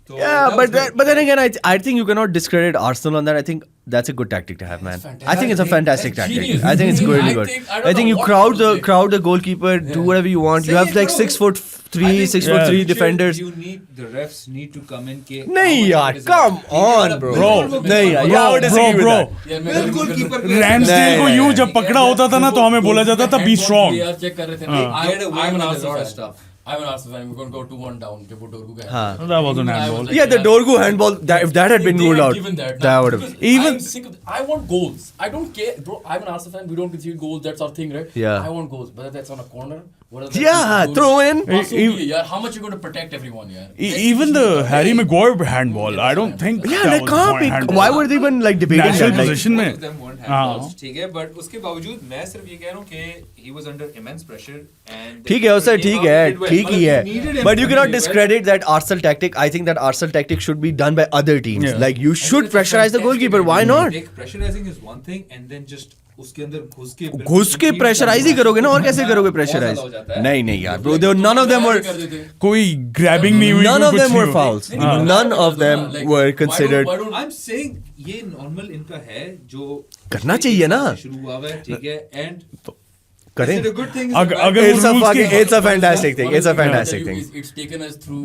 So Yeah, that was good. but then again, I think you cannot discredit Arsenal on that. I think that's a good tactic to have, man. That's I think it's a fantastic That's tactic. genius. I think it's I really think- good. I don't I think know you what crowd the goalkeeper, do whatever you want. You Say have it, like bro. 6'3", I think 6'3" Yeah. defenders. You need the refs need to come in. के नहीं यार, come on, bro. नहीं यार, yeah, I would disagree with bro. that. Yeah, बिल्कुल keeper Ramsdale को नहीं, यूं नहीं, जब पकड़ा होता था ना तो हमें बोला जाता था be strong. यार चेक कर रहे थे. हाँ. Get away I'm with an a Arsenal lot of fan. stuff. I'm an Arsenal fan. We're going to go 2-1 down. के वो डोरगू का हाँ. handball. That was an Even I handball. like, Yeah, the यार, Dorgu handball. If that had been they ruled have out, given that that would have. because Even- I'm sick of I want goals. I don't care, bro. I'm an Arsenal fan. We don't concede goals. That's our thing, right? Yeah. I want goals. Whether that's on a corner, whether that's Yeah, goals. throw in. Yeah, how much you going to protect everyone? Yeah. Even the Harry Maguire handball, I don't think. Yeah, that they was can't a be. handball. Why were they even like debating National that? Like, position Both में. of them weren't हाँ. handballs, ठीक है, but उसके बावजूद मैं सिर्फ ये कह रहा हूँ कि he was under immense pressure and ठीक है उससे ठीक है, ठीक ही है. But you cannot discredit discredit that Arsenal tactic. I think that Arsenal tactic should be done by other teams. Yeah. Like you should pressurize the goalkeeper. Why not? Pressurizing is one thing and then just उसके अंदर घुस के pressurise ही करोगे ना, और कैसे करोगे pressurise? नहीं नहीं यार, bro. None of them were. कोई grabbing नहीं हुई. None कोई of कुछ them नहीं were हुआ. fouls. हाँ. None of them were considered. I'm saying ये normal इनका है जो करना चाहिए ना. शुरू हुआ है, ठीक है, and करें. is it a good thing? अगर It's a rules fucking. के- It's a fantastic thing. It's a fantastic thing. It's taken us through.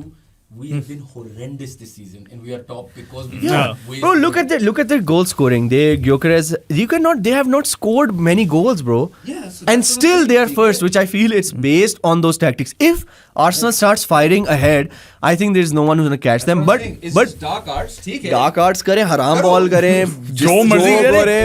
We have been horrendous this season, and we are top because we. Yeah, way bro. Look at their goal scoring. Gyökeres. They have not scored many goals, bro. Yeah, so And that's what still I'm they are saying, first, which I feel it's based on those tactics. If Arsenal starts firing ahead, I think there's no one who's gonna catch them. But dark arts, ठीक है. dark arts करें, haram ball करें, जो मर्जी करे.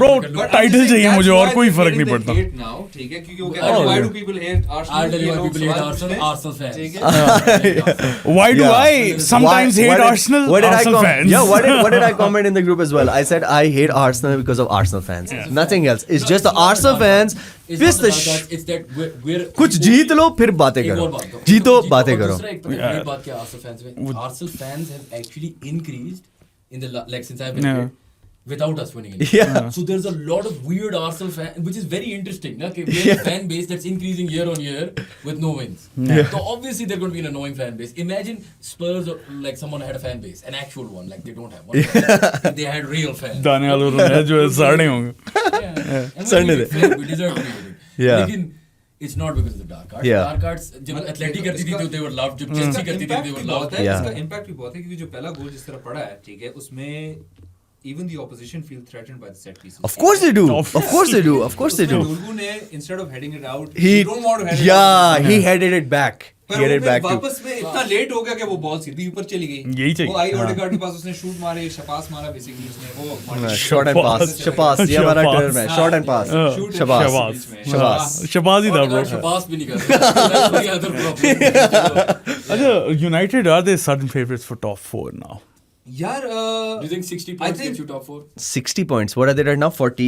Bro, But I'm title saying चाहिए that's मुझे why और कोई they're फर्क नहीं getting the पड़ता. hate now, ठीक है, क्योंकि वो कहते हैं why do people hate Arsenal? I'll tell you ये why लोग people hate सवाल Arsenal. पूछते हैं. Arsenal fans. ठीक है. Why do Yeah. I sometimes hate Arsenal? Arsenal fans. Yeah, what did I comment in the group as well? I said I hate Arsenal because of Arsenal fans. Nothing else. It's just the Arsenal fans. It's Piss not the about that, it's that we're कुछ जीत लो फिर बातें एक और करो. बात दो. जीतो और बातें करो. दूसरा एक बड़ी बात क्या Arsenal fans में Arsenal fans have actually increased in the like since I've been Yeah. here without us winning it. Yeah. So there's a lot of weird Arsenal fans, which is very interesting. Na? कि we have a fan base that's increasing year on year with no wins. So obviously they're going to be an annoying fan base. Imagine Spurs or like someone had a fan base, an actual one, like they don't have one. If they had real fans. Daniyal और मैं जो है साड़े होंगे. Yeah. And Sunday we deserve to be winning. Yeah. लेकिन It's not because of the dark arts. Yeah. Dark arts जब athletic करती थी तो they were loved, जब चेल्सी करती थी they were loved. Yeah. इसका इम्पैक्ट भी बहुत है क्योंकि जो पहला गोल जिस तरह पड़ा है, ठीक है, उसमें even the opposition feel threatened by the set pieces. Of course they do. Of Of course they do. Of course they do. Dorgu ने instead of heading it out, He you don't want to head it out. yeah, he headed it back. पर He वो headed फिर back to वापस में इतना late हो गया कि वो बॉल सीधी ऊपर चली गई. यही चाहिए. वो आई ओडेगार्ड के पास उसने शूट मारे, शपास मारा बेसिकली उसने वो short and pass. Shabazz. ये हमारा term है. Short and pass. Shoot Shabazz. Shabazz. Shabazz. Shahbaz ही था bro. शबास भी नहीं कर रहे. That's the other problem. अच्छा, United are they sudden favorites for top 4 now? यार Do you think 60 points think- gets you top 4? 60 points. What are they right now? 40.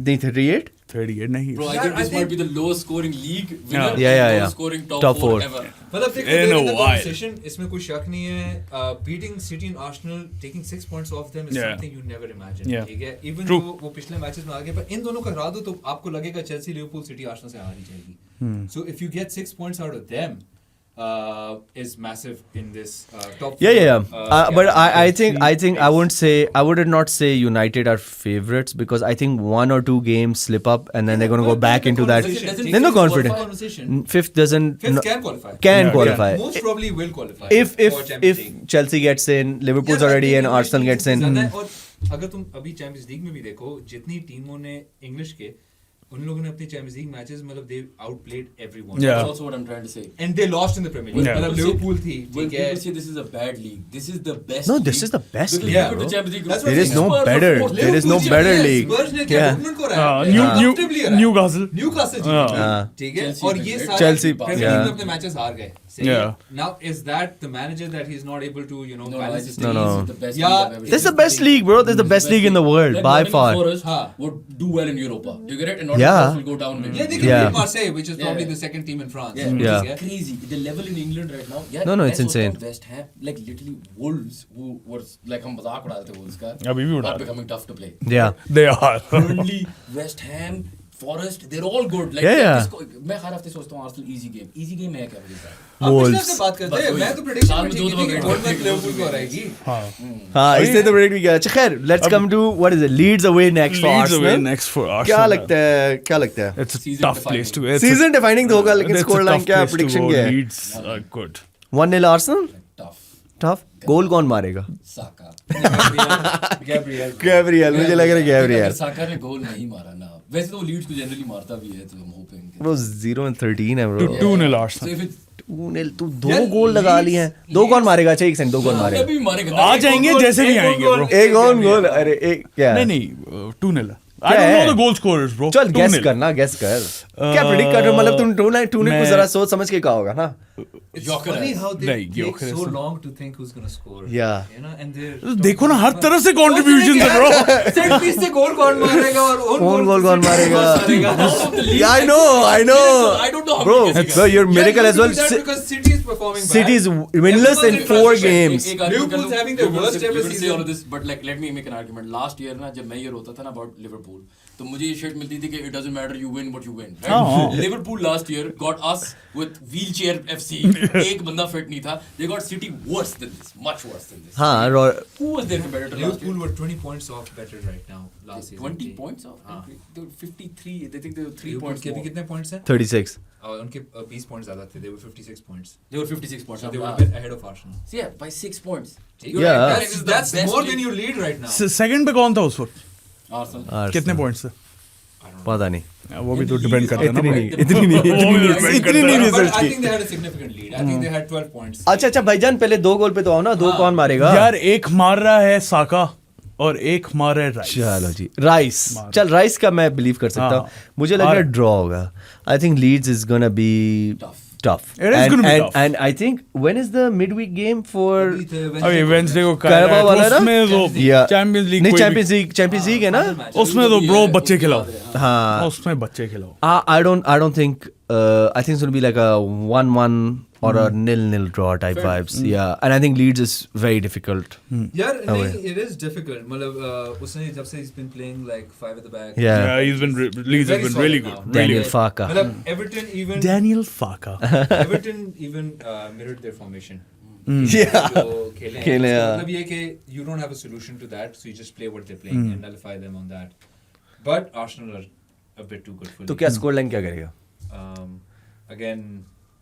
They 38. 38 नहीं. Bro, I Yeah, think this I might think- be the lowest scoring league winner. Yeah. Yeah, yeah, lowest yeah. scoring Top top 4 four. ever. मतलब देखो In a there is a while. conversation, इसमें कोई शक नहीं है. Beating City and Arsenal, taking 6 points off them is Yeah. something you never imagined. Yeah. ठीक है. Even True. though वो पिछले मैचेस में आगे, पर इन दोनों का हरा दो तो आपको लगेगा चेल्सी, लिवरपूल, सिटी, आर्सेनल से हार ही जाएगी. So if you get 6 points out of them, is massive in this top. Yeah, yeah, yeah. But I category. think I would not say United are favorites because I think 1 or 2 games slip up and then they're going to go But back there's into no that. conversation. They're not Fifth confident. conversation. Fifth doesn't. Fifth no- can qualify. Can Yeah, qualify. Most probably will qualify. If for Champions League. Chelsea gets in, Liverpool's Yeah, I already think in, English Arsenal teams gets in. ज़्यादा है, और अगर तुम अभी champions league में भी देखो, जितनी टीमों ने इंग्लिश के, उन लोगों ने अपनी चैंपियंस लीग मैचेस मतलब they outplayed everyone. Yeah. That's also what I'm trying to say. And they lost in the Premier League. Yeah. मतलब लिवरपूल थी, When ठीक है. people say this is a bad league, this is the best. No, league. this is the best Because league, look at bro. the Champions League That's group. what There is no Spurs are better. fourth. There is no Liverpool better जीती है, league. स्पर्स ने क्या Yeah. Dortmund को हराया है, New- New- comfortably हराया है. Newcastle. Newcastle हाँ. जीती, ठीक है. Chelsea और भी ये grit. सारे Chelsea, Premier yeah. League में अपने मैचेस हार गए. सही है. Yeah. Now is that the manager that he's not able to, you know, No, I balance just his think No, this no. is the best Yeah, league I've ever This is seen. the best league, bro. This is the best league in the world Like by Nottingham far. Forest हाँ. would do well in Europa. Do you get it? And Nottingham Yeah. Forest will go down maybe. Yeah, they can Yeah. beat Marseille, which is probably Yeah. the second team in France. Yeah, Yeah. it's crazy. The level in England right now. Yeah, No, no, it's मैं सोचता हूँ insane. West Ham, like literally Wolves, who was like हम मजाक उड़ा रहे थे Wolves का. अभी भी उड़ा are रहे हैं. becoming tough to play. Yeah. They are. Burnley, West Ham, Forest, they're all good. Like, Yeah, yeah. मैं हर हफ्ते सोचता हूँ Arsenal easy game. Easy game है क्या मुझे इसका? आप पिछले Wolves. हफ्ते बात करते बस हैं, वही। मैं तो prediction साल में में ठीक दो थी दफा कि गए। Bournemouth Liverpool को हराएगी. हाँ. हाँ इससे तो ब्रेक भी गया. अच्छा खैर, let's come to what is it? Leeds away next for Leeds away Arsenal. next for Arsenal. क्या लगता है? क्या लगता है? It's a Season tough place to. It's Season defining तो होगा लेकिन it's a score line tough क्या place to prediction go. क्या है? Leeds are good. 1-0 Arsenal? Tough. Tough. गोल कौन मारेगा? Saka. Gabriel. Gabriel. मुझे लग रहा है Gabriel. अगर साका ने गोल नहीं मारा ना, वैसे तो वो लीड्स को जनरली मारता भी है, तो हम होपिंग. Bro 0-13 है bro. 2-0 So Arsenal. if it 2-0 तू 2 यार, गोल लगा Leeds- लिए हैं. 2 कौन मारेगा? अच्छा एक सेकंड 2 कौन मारेगा? अभी मारेगा. आ जाएंगे जैसे भी आएंगे bro. एक ऑन गोल. अरे एक क्या? नहीं नहीं 2-0. I क्या don't है? know the goal scorers bro. चल गेस 2-0. करना, गेस कर. क्या प्रेडिक्ट कर रहे हो? मतलब तुम 2-0 को मैं- जरा सोच समझ के कहा होगा ना. It's Joker funny है. how they नहीं, take Joker so है. long to think who's gonna score. Yeah. You know, and they're देखो ना हर तरफ से contributions है bro. सेट पीस से गोल कौन मारेगा और कौन गोल कौन मारेगा? Yeah, Yeah, I know. I don't know how Bro, many guesses bro, are. you're miracle as well. Because City is performing bad. City is winless in Everyone's 4 in games. एक argument Liverpool's कर लो. having their You're gonna worst say- ever you're gonna say season. all of this, but like let me make an argument. Last year ना जब मैं ये रोता था ना about Liverpool, तो मुझे ये shit मिलती थी कि it doesn't matter, you win what you win. Right? हाँ. Liverpool last year got us with wheelchair FC. एक बंदा fit नहीं था. They got City worse than this, much worse than this. हाँ, Who was their competitor last Liverpool year? were 20 points off better right now last season. 20 points off. हाँ. They were 53. They think they were 3 Liverpool points के भी more. कितने points हैं? 36. और उनके 20 points ज़्यादा थे. They were 56 points. They were 56 points. So they were हाँ. a bit ahead of Arsenal. So yeah, by 6 points. Yeah. That's more than your lead right now. Second पे कौन था उस वक्त? Arsenal. कितने पॉइंट्स थे? पता नहीं. वो भी तो डिपेंड करता है ना. इतनी bro. नहीं, इतनी नहीं, वो भी depend इतनी करता नहीं है. But रिसर्च I की. think they had a significant lead. I think they had 12 points. अच्छा भाईजान पहले 2 गोल पे तो आओ ना. 2 कौन मारेगा? यार एक मार रहा है साका और एक मार रहा है राइस. चलो जी. राइस. चल राइस का मैं बिलीव कर सकता हूँ. हाँ. मुझे लग रहा है और- ड्रॉ होगा. I think Leeds is gonna be tough. It is gonna be tough. And I think when is the midweek game for अभी वेंसडे को Carabao वाला ना? उसमें तो Yeah. चैंपियंस लीग नहीं चैंपियंस लीग है ना. उसमें तो ब्रो बच्चे खिलाओ. हाँ. उसमें बच्चे खिलाओ. I don't think I think it's going to be like a 1-1 or a 0-0 draw type vibes. Yeah, and I think Leeds is very difficult. यार away. नहीं, it is difficult. मतलब उसने जब से he's been playing like 5 at the back. Yeah. Yeah, he's been Leeds has Very been solid really now. good. Really Daniel good. Farke. मतलब Everton even Daniel Farke. Everton even mirrored their formation. Yeah. जो खेले हैं. खेले, उसका हाँ. मतलब ये कि you don't have a solution to that, so you just play what they're playing and nullify them on that. But Arsenal are a bit too good for तो Leeds. क्या स्कोर लाइन क्या करेगा? again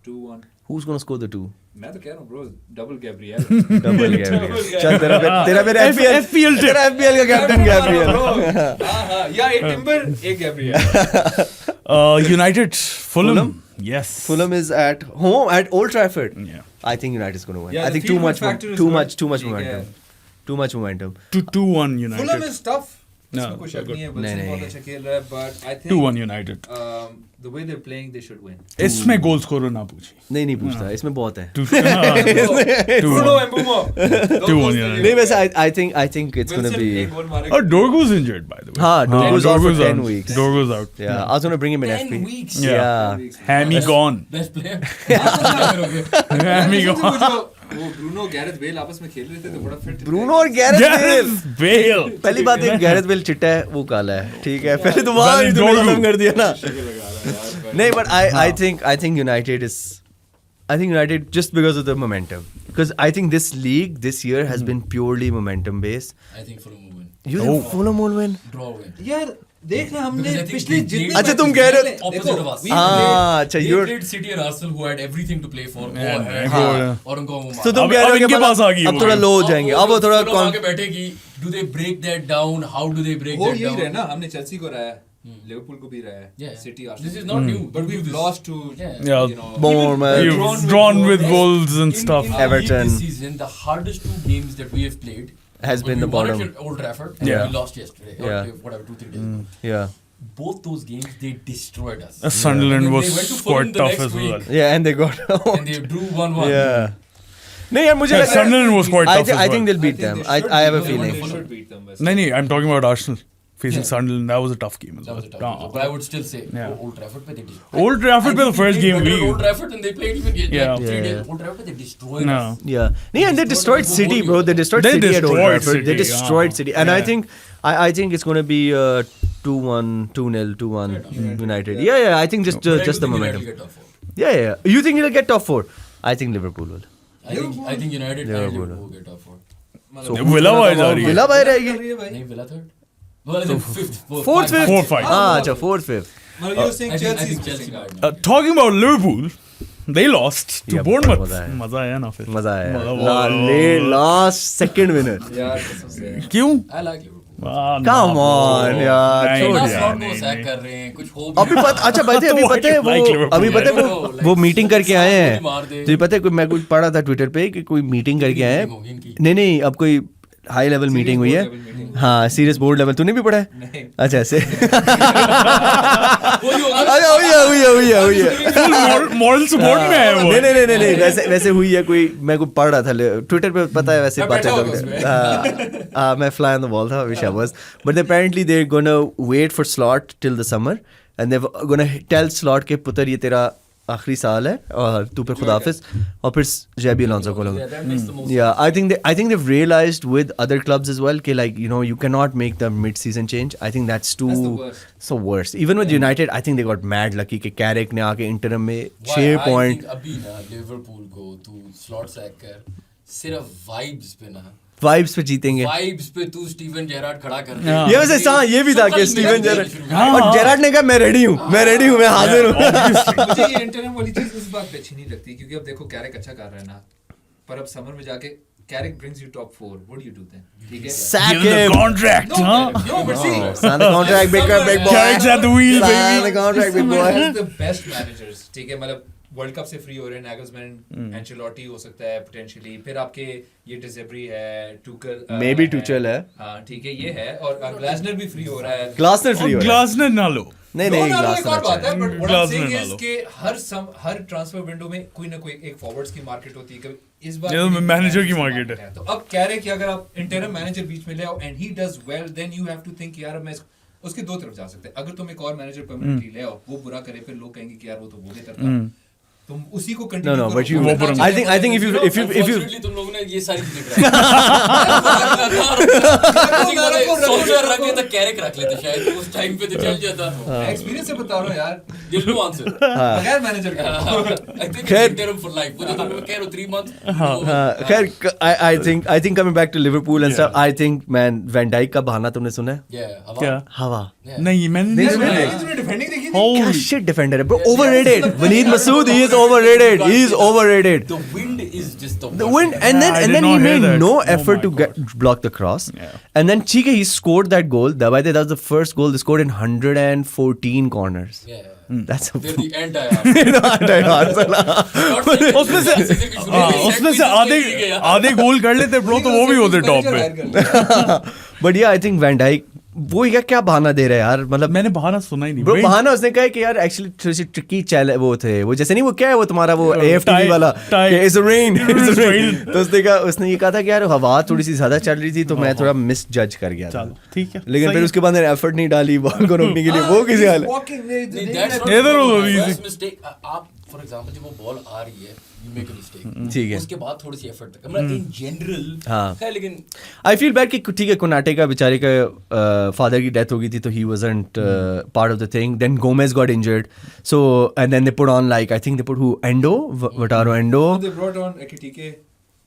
2-1. Who's gonna score the 2? मैं तो कह रहा हूँ bro, double Gabriel. Double Gabriel. चल तेरा फिर FPL tip. तेरा FPL का कैप्टन Gabriel. हाँ, या एक Timber, एक Gabriel. United, Fulham. Yes. Fulham is at home at Old Trafford. Yeah. I think United is going to win. Yeah, I the think too feel-good much factor is too good. much ठीक momentum. है. Too much momentum. 2-1 United. Fulham is tough. No, इसमें कोई शक good. नहीं है, नहीं, Wilson नहीं. बहुत अच्छा खेल रहा है, but I think 2-1 United. the way they're playing, they should win. इसमें गोल स्कोर ना पूछिए. नहीं पूछता इसमें बहुत है. 2-1 Mbeumo. 2-1 United. नहीं वैसे I think it's going to Wilson be. एक गोल मारेगा. Oh, Dorgu's injured by the way. हाँ, Dorgu's out for 10 out. weeks. Dorgu's out. Yeah, I was going to bring him in 10 FP. weeks. Yeah. Hammy gone. Best player. Hammy gone. वो Bruno Gareth Bale आपस में खेल रहे थे तो बड़ा fit Bruno और Gareth Bale. Gareth Bale. पहली बात है Gareth Bale चिट्टा है वो काला है ठीक है पहले तो वहाँ ही तुमने खत्म कर दिया ना नहीं but I think United just because of the momentum because I think this league this year has been purely momentum based. I think Fulham will win. You think Fulham will win? Draw win. यार देखना हमने Because I think पिछले they जितने played- अच्छा, तुम कह रहे हो- Opposite of us. अच्छा They you're played City and Arsenal who had everything to play for. Go Yeah, ahead. हाँ. और उनको वो तो तुम अब- कह रहे अब हो कि इनके मतलब पास आ गई अब वो थोड़ा game. लो हो जाएंगे अब वो थोड़ा Fulham आके बैठेगी. Do they break that down? How do they break वो that यही down? रहे ना हमने चेल्सी को रहा है लिवरपूल को भी रहा है Yeah. City This is not new. but we've lost to Yeah. Yeah. you know Bournemouth. You've drawn with Wolves and stuff. In Everton. This season, the hardest 2 games that we have played Has been we the won bottom. at Old Trafford and Yeah. we lost yesterday. Or Yeah. whatever, 2-3 days ago. yeah Both those games, they destroyed us. Sunderland And then was they went to Fulham quite the tough next as week. well. yeah and they got And they drew 1-1. yeah नहीं यार मुझे Yeah, लग रहा है Sunderland was quite tough as I think well. they'll beat them I have a feeling they should beat them best. No, I'm talking about Arsenal facing Yeah. Sunderland. That was a tough game as That well. was a tough game. But I would still say Yeah. Old Trafford, but they did. Old Trafford I पे the think first they game played better we. at Old Trafford than they played even Yeah. 3 Yeah. days. Old Trafford, they destroyed No. us. Yeah. Yeah, and they destroyed City, bro. They destroyed They City at Old destroyed Trafford. They City, destroyed yeah. City. And I Yeah. think I think it's going to be 2-1, 2-0, 2-1 United. Yeah, I think just But I do just the think momentum. United will get top 4. Yeah. You think you'll get top 4? I think Liverpool will. I think United and Liverpool. Liverpool will get top 4. मतलब Villa wise आ रही है. Villa by रहेगी. कर रही है भाई नहीं Villa third. Well, I think fifth, Fourth, fifth. 4-5. हाँ, अच्छा 4th, 5th. मतलब you're saying I Chelsea think is Chelsea missing out. got it. Talking about Liverpool, they lost to Yeah, Bournemouth. मजा आया. मजा आया ना फिर. मजा आया. मजा- Last second winner. यार कसम से क्यों? I like Liverpool. Come on, यार. नहीं, छोड़ ना यार, slot नहीं, को sack नहीं. कर रहे हैं, कुछ हो अभी पता अच्छा भाई अभी Why पता है do you like वो Liverpool? अभी पता है यार? वो मीटिंग करके आए हैं मार दे। तो पता है मैं कुछ पढ़ा था ट्विटर पे कि कोई मीटिंग करके आए मीटिंग होगी इनकी। हैं नहीं अब कोई हाई लेवल मीटिंग हुई है board level meeting। हाँ सीरियस बोर्ड लेवल तूने भी पढ़ा है नहीं। अच्छा ऐसे वही होगा। अच्छा हुई है Moral support में है वो. नहीं वैसे हुई है कोई मैं कोई पढ़ रहा था ट्विटर पे पता है वैसे मैं बातें बैठा करते होगा हैं मैं फ्लाई ऑन द वॉल था wish I was but apparently they are gonna wait for Slot till the summer and they gonna tell Slot के पुत्र ये तेरा आखिरी साल है और तू फिर खुदाफिज और फिर जेबी अलोंसो को Yeah, that makes the most Yeah, I think they've realized with other clubs as well कि like you know you cannot make the mid-season change. I think that's too That's the worst. so worst. Even with United, I think they got mad lucky कि Carrick ने आके interim में Why 6 I point think अभी ना Liverpool को तू slot sac कर सिर्फ वाइब्स पे ना vibes पे जीतेंगे. वाइब्स पे तू स्टीवन जेरार्ड खड़ा कर हाँ. ये वैसे हाँ ये भी था कि स्टीवन जेरार्ड और जेरार्ड ने कहा मैं रेडी हूँ मैं हाजिर हूँ. मुझे ये इंटरनेट वाली चीज इस बात पे अच्छी नहीं लगती क्योंकि अब देखो कैरिक अच्छा कर रहा है ना पर अब समर में जाके Carrick brings you top 4 what do you do then ठीक है Sack Give him him. the contract, No, huh? no, but see, Sign the contract, big boy. Carrick's at the wheel, Sign the baby. contract, big Summer boy. has the best managers ठीक है मतलब world cup से free हो रहे हैं Nagelsmann Ancelotti हो सकता है पोटेंशियली फिर आपके ये डिजेब्री है टुकल Maybe Tuchel है. हाँ ठीक है ये है और ग्लासनर भी फ्री हो रहा है Glasner free हो रहा है. Glasner ना लो. नहीं No, no, no, Glasner एक और अच्छा बात है. है but what I'm Glasner saying ना is लो. कि हर ट्रांसफर विंडो में कोई ना कोई एक फॉरवर्ड्स की मार्केट होती है कभी इस बार ये तो manager की market है. तो अब कह रहे हैं कि अगर आप इंटरम मैनेजर बीच में ले आओ and he does well then you have to think यार मैं उसके दो तरफ जा सकते हैं अगर तुम एक और मैनेजर परमानेंटली ले आओ वो बुरा करे फिर लोग कहेंगे कि यार वो तो वो भी करता तुम उसी को कंटिन्यू No, but you. वो बुरा- I think if you Unfortunately, तुम लोगों ने ये सारी चीजें सोल्जर रख लेता कैरिक रख लेते शायद उस टाइम पे तो चल जाता एक्सपीरियंस से बता रहा हूं यार There's no answer. बगैर मैनेजर का I think खैर- it's interim for life. मुझे तो कह रहा हूँ 3 months. खैर I think coming back to Liverpool and stuff, I think man Van Dijk का बहाना तुमने सुना है? Yeah, हवा. क्या? हवा. Yeah. नहीं मैंने नहीं सुना. तुमने डिफेंडिंग देखी क्या Holy. shit defender है bro, overrated. Waleed Masood, he is overrated. He is overrated. The wind is just the The worst wind, thing. and I then did he not hear made that. no Oh effort my to get block the cross. Yeah. And then Chike, he scored that goal. That was the first goal they scored in 114 corners. Yeah. That's a They're the anti-Arsenal. उसमें से आधे गोल कर लेते bro तो वो भी होते top पे. But yeah, I think Van Dijk, वो क्या बहाना दे रहा है यार, मतलब मैंने बहाना सुना ही नहीं. Bro Wait. बहाना उसने कहा है कि यार एक्चुअली थोड़ी सी ट्रिकी चैलेंज वो थे, वो जैसे नहीं, वो क्या है वो तुम्हारा वो AFTV वाला इट्स रेन तो उसने ये कहा था कि यार हवा थोड़ी सी ज्यादा चल रही थी तो मैं थोड़ा मिस जज कर गया था. चलो ठीक है. लेकिन फिर उसके बाद मैंने एफर्ट नहीं डाली बॉल को रोकने के लिए, वो किसी हाल है. Neither of those easy. Mistake. आप फॉर एग्जांपल जब वो बॉल आ रही है, यू मेक अ मिस्टेक, ठीक है. उसके बाद थोड़ी सी एफर्ट तक, मतलब इन जनरल हाँ. है, लेकिन आई फील बैड कि ठीक है कोनाटे का बेचारे का फादर की डेथ हो गई थी तो he wasn't part of the thing. Then Gomez got injured so and then they put on like I think they put who Endo Wataru Endo. They brought on Ekitike.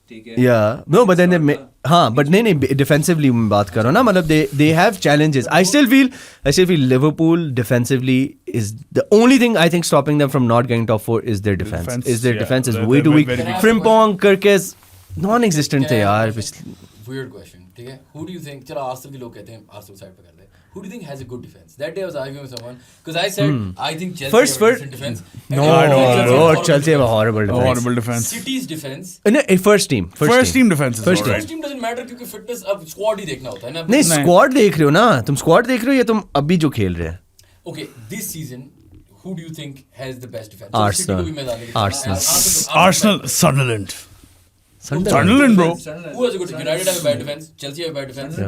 ठीक है. या no but then हाँ but नहीं defensively बात करो ना, मतलब they have challenges. I still feel Liverpool defensively is the only thing I think stopping them from not getting top 4 is there defence. yeah, defence is they're way too very, weak. very weak. Frimpong Kerkez non existent थे यार पिछले. weird question, ठीक है. Who do you think, चलो Arsenal के लोग कहते हैं आर्सेनल साइड पे करते हैं, who do you think has a good defense? That day I was arguing with someone because I said I think Chelsea First- have a decent defense. No, Chelsea have a horrible defense. Horrible defense. City's defense. No, first team defense is First alright. First team doesn't matter क्योंकि fitness अब squad ही देखना होता है ना. नहीं squad देख रहे हो ना तुम, स्क्वाड देख रहे हो या तुम अभी जो खेल रहे हैं. Okay, this season, who do you think has the best defense? Arsenal. City को भी मैं डालने के लिए- Arsenal. Arsenal, Sunderland. Sunderland. Sunderland, bro. Who has a good defense? United have a bad defense. Chelsea have a bad defense.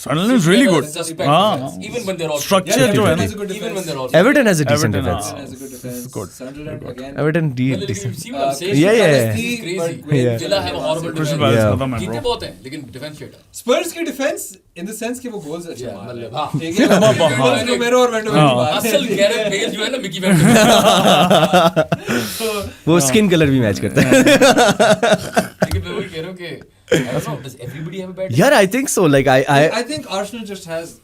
Sunderland is really good. Suspect हाँ. defense. Even when they're all Structure fit. जो है ना. Even when they're all Everton has a decent Everton, defense. Has a good defense. Good. Sunderland again. Everton Well, you decent. see what I'm saying? Yeah, yeah, This is crazy. Yeah. Villa have a horrible Crystal defense. Palace Yeah. खत्म है जीते bro. बहुत हैं लेकिन defence शेट है. Spurs की defense in the sense कि वो goals अच्छे मार रहे हैं. हाँ. ठीक है. Romero और Van de Beek मार रहे हैं. असल गैरेथ बेल जो है ना मिकी वैन वो स्किन कलर भी मैच करता है. लेकिन मैं वही कह रहा हूँ कि I don't know, does everybody have a bad यार I think so. Like I think Arsenal just has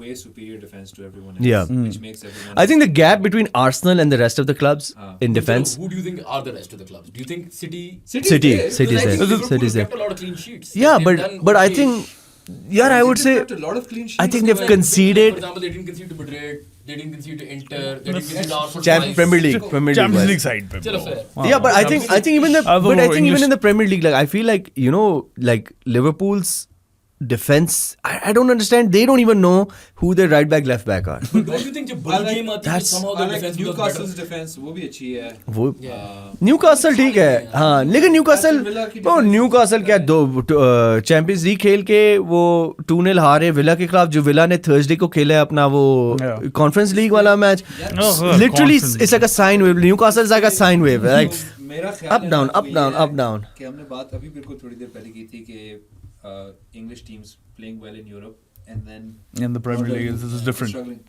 way superior defense to everyone else. Yeah. Which makes everyone. I think the gap between Arsenal and the rest of the clubs in defense. Who do you think are the rest of the clubs? Do you think City? City's there. there. City's I think there. Liverpool City's there. kept a lot of clean sheets. Yeah, They've but done I okay. think yeah, I would City's say got a lot of clean sheets. I think they've For conceded example, they didn't concede to Madrid. They didn't concede to Inter. They didn't concede to Arsenal. Premier League. Champions League side पे. चलो bro. fair. Yeah, but I think even the Although but I think even English- in the Premier League, like I feel like like Liverpool's defense, I don't understand. They don't even know who their right back, left back are. But don't you think जब बड़ी like- game आती है that's- somehow I the like defense becomes Newcastle's better? defense. वो भी अच्छी है. वो Yeah. Newcastle ठीक है हाँ, लेकिन न्यूकासल Aston Villa की वो defense न्यूकासल क्या दो चैंपियंस लीग खेल के वो 2-0 हारे विला के खिलाफ, जो विला ने थर्सडे को खेला है अपना वो Yeah. कॉन्फ्रेंस लीग वाला match. Oh, literally conference. It's like a sine wave. Newcastle is like a sine wave, like मेरा ख्याल up है down ना, up वो down ये है up down. कि हमने बात अभी बिल्कुल थोड़ी देर पहले की थी कि English teams playing well in Europe and then In the Premier League, this is different. struggling.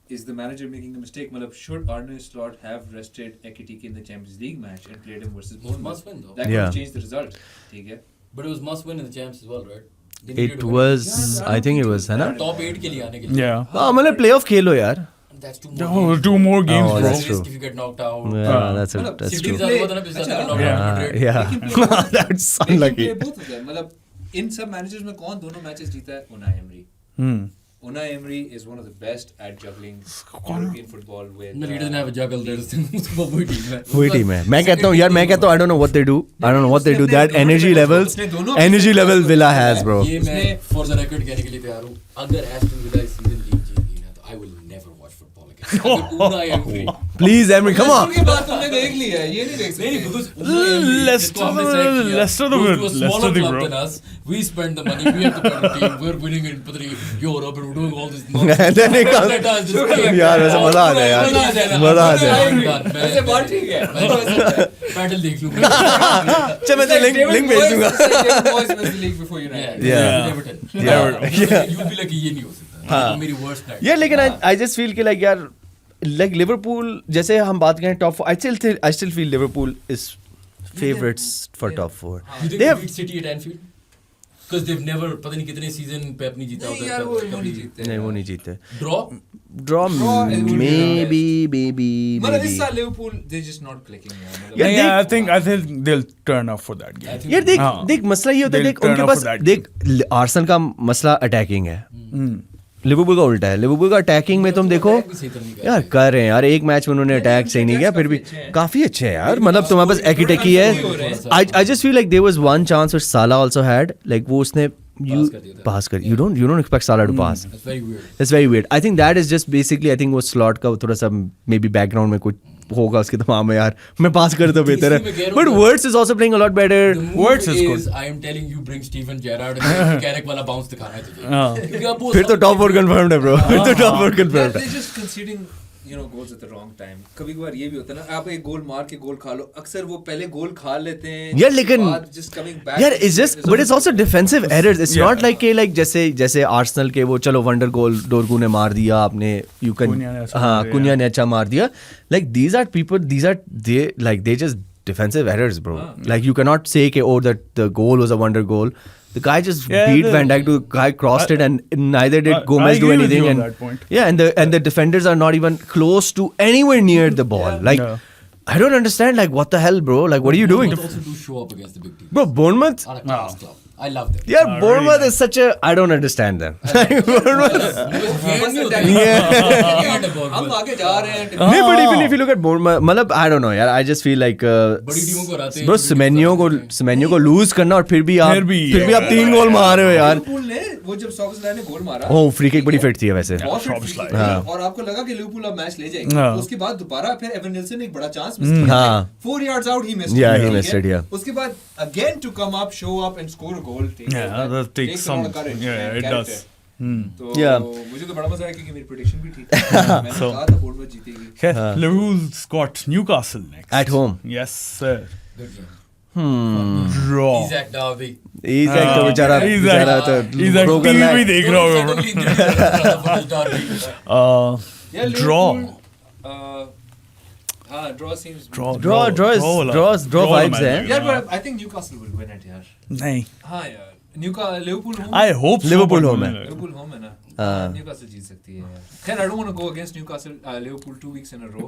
Is the manager making a mistake? मतलब should Arne Slot have rested Ekitike in the Champions League match and played him versus It was Bournemouth? must win though. That could Yeah. have changed the result. ठीक है. But it was must win in the champs as well, right? They needed It to win. was I think it was है ना. Top 8 के लिए आने के लिए. Yeah. हाँ मतलब प्लेऑफ खेलो यार. That's two Oh, more. two more games, Oh, bro. that's true. Risk if you get knocked out. Yeah, that's मतलब that's City true. के साथ हुआ था ना पिछले साल knocked out Yeah. Madrid. Yeah, They can play that's They can unlucky. play both of them. मतलब इन सब मैनेजर्स में कौन दोनों मैचेस जीता है? Unai Emery. Hmm. Unai Emery is one of the best at juggling European football with. No, he doesn't have a juggle. There's उसको वही team है. वही टीम है. मैं कहता हूँ यार, मैं कहता हूँ I don't know what they do. I don't know what they do. That energy levels, energy level Villa has, bro. ये मैं for the record कहने के लिए तैयार हूँ. अगर Aston Villa इस season लीग जीत गई ना तो I will never watch football again. अगर Unai Emery. Please, Emery, come on. ये बात तुमने देख ली है, ये नहीं देख नहीं सकते. because Unai Emery, Leicester जिसको हमने select किया, Leicester the goes to a Leicester smaller the club bro. than us. We spend the money. We have to put a team. We're winning in पता नहीं Europe and we're doing all this nonsense. Then it comes- Let us just game. यार वैसे मजा आ जाए यार. मजा आ जाए ना. मजा आ जाए. वैसे बात ठीक है. बैटल देख लूंगा. चल मैं लिंक भेज दूंगा. David Moyes wins the league before United. Yeah. You'll be like ये नहीं हो सकता. हाँ. मेरी worst night. Yeah, लेकिन I just feel कि like यार, like Liverpool, जैसे हम बात करें top 4, I still feel Liverpool is favorites for top 4. You think They they have beat City at Anfield? because they've never पता नहीं कितने सीजन पे अपनी जीता नहीं होता यार, है वो नहीं जीते नहीं वो नहीं जीते ड्रॉ draw maybe मतलब इस साल Liverpool they just not clicking यार Yeah, Yeah, they- I think they'll turn up for that game. यार देख हाँ. देख मसला ये होता है, They'll देख turn उनके up पास for that देख आर्सेनल का मसला अटैकिंग है, लिवरपूल का उल्टा है। लिवरपूल का अटैकिंग में तुम देखो यार कर रहे हैं यार, एक मैच में उन्होंने अटैक सही नहीं किया, फिर भी काफी अच्छे हैं यार, मतलब तुम्हारे पास एकिटेकी है। I just feel like there was one chance which Salah also had, like वो उसने यू पास कर, you don't expect Salah to pass, That's very weird. That's very weird. I think that is just basically, I think वो slot का थोड़ा सा may be background में कुछ होगा उसके दिमाग में, यार मैं पास कर तो बेहतर है, but words is also playing a lot better. The Words move is is, good. I am telling you, bring Steven Gerrard and Carrick वाला bounce दिखाना है तुझे। हाँ. क्योंकि अब वो फिर तो टॉप 4 कंफर्म्ड है ब्रो, फिर तो टॉप 4 कंफर्म्ड है। they're just conceding you know goals at the wrong time। कभी कभार ये भी होता है ना, आप एक गोल मार के गोल खा लो, अक्सर वो पहले गोल खा लेते हैं यार लेकिन just coming back यार it's just but it's also defensive errors, it's Yeah. Not like के लाइक जैसे आर्सेनल के वो चलो वंडर गोल डोरगू ने मार दिया, आपने यू कैन कुन्या ने अच्छा हाँ मार दिया. कुन्या ने अच्छा मार दिया, like these are people, these are they just defensive errors bro, like you cannot नॉट से कि oh that the goal was a wonder goal, the guy just Yeah, beat the- Van Dijk to guy crossed it and neither did I Gomez do agree with anything, you on and that point. yeah, and the defenders are not even close to anywhere near the ball, like Yeah. I don't understand, like what the hell bro, like what are you doing Bournemouth also do show up against the big teams. bro? Bournemouth, Are a class club. I love them. yeah, really Bournemouth nice. is such a, I don't understand them. हम आगे जा रहे हैं नहीं but even if you look at Bournemouth, मतलब I don't know यार, I just feel like बड़ी टीमों को हराते हैं, bro सेमेन्यो को लूज करना और फिर भी आप 3 गोल मार रहे हो यार। लिवरपूल ने वो जब सॉक्सलैंड ने गोल मारा, ओह फ्री किक बड़ी फिट थी वैसे, बहुत fit free kick हाँ. थी, और आपको लगा कि लिवरपूल अब मैच ले जाएगी, हाँ. तो उसके बाद दोबारा फिर एवन निल्सन ने एक बड़ा चांस मिस किया, हाँ. 4 yards out he missed Yeah, it, he ठीक missed है? it, yeah. उसके बाद again to come up, show up and score a goal, ठीक है? Yeah, that takes a lot of some- courage yeah, and it character. does. तो Yeah. मुझे तो बड़ा मजा आया क्योंकि मेरी प्रेडिक्शन भी ठीक थी, मैंने So- कहा था बोर्डमouth जीतेगी। Okay, Liverpool's got Newcastle next. at home. Yes, sir. Good game. Draw. Isaac Darby. Isaac तो बेचारा तो Isaac broken TV leg. भी देख रहा होगा. Yeah, Draw. Liverpool, हाँ, draw seems Draw. Draw vibes हैं। यार but I think Newcastle will win it यार। नहीं. हाँ यार, Liverpool home, I hope so. Liverpool but home है. Liverpool home है ना, हाँ. Newcastle जीत सकती है यार। खैर I don't want to go against Newcastle, Liverpool 2 weeks in a row,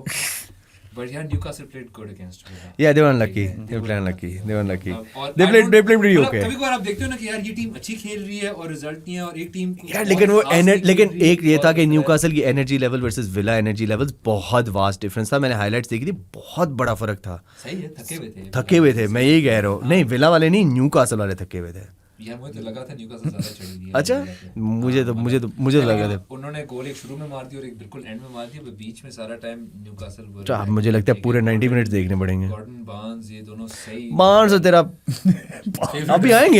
but यार Newcastle played good against Villa। Yeah, they were unlucky. ठीक है, They were unlucky. They were unlucky. और They I played don't- pretty मतलब okay. कभी कभार आप देखते हो ना कि यार ये टीम अच्छी खेल रही है और रिजल्ट नहीं है, और एक टीम को यार लेकिन वो बहुत खास नहीं खेल लेकिन रही है, एक ये था और कि है। न्यूकासल की energy level versus villa energy levels बहुत वास्ट डिफरेंस था। मैंने हाइलाइट्स देखी थी, बहुत बड़ा फर्क था। सही है, थके हुए थे, थके हुए थे, मैं यही कह रहा हूँ। नहीं विला वाले नहीं, न्यूकासल वाले थके हुए थे। यार मुझे तो लगा था न्यूकासल ज्यादा चढ़ेगी। अच्छा, मुझे तो लगा था। उन्होंने गोल एक शुरू में मार दिया और एक बिल्कुल एंड में मार दिया, बीच में सारा टाइम न्यूकासल अच्छा, अब मुझे लगता है पूरे 90 मिनट्स देखने पड़ेंगे। गॉर्डन बार्न्स ये दोनों सही। बार्न्स और तेरा अभी आएंगे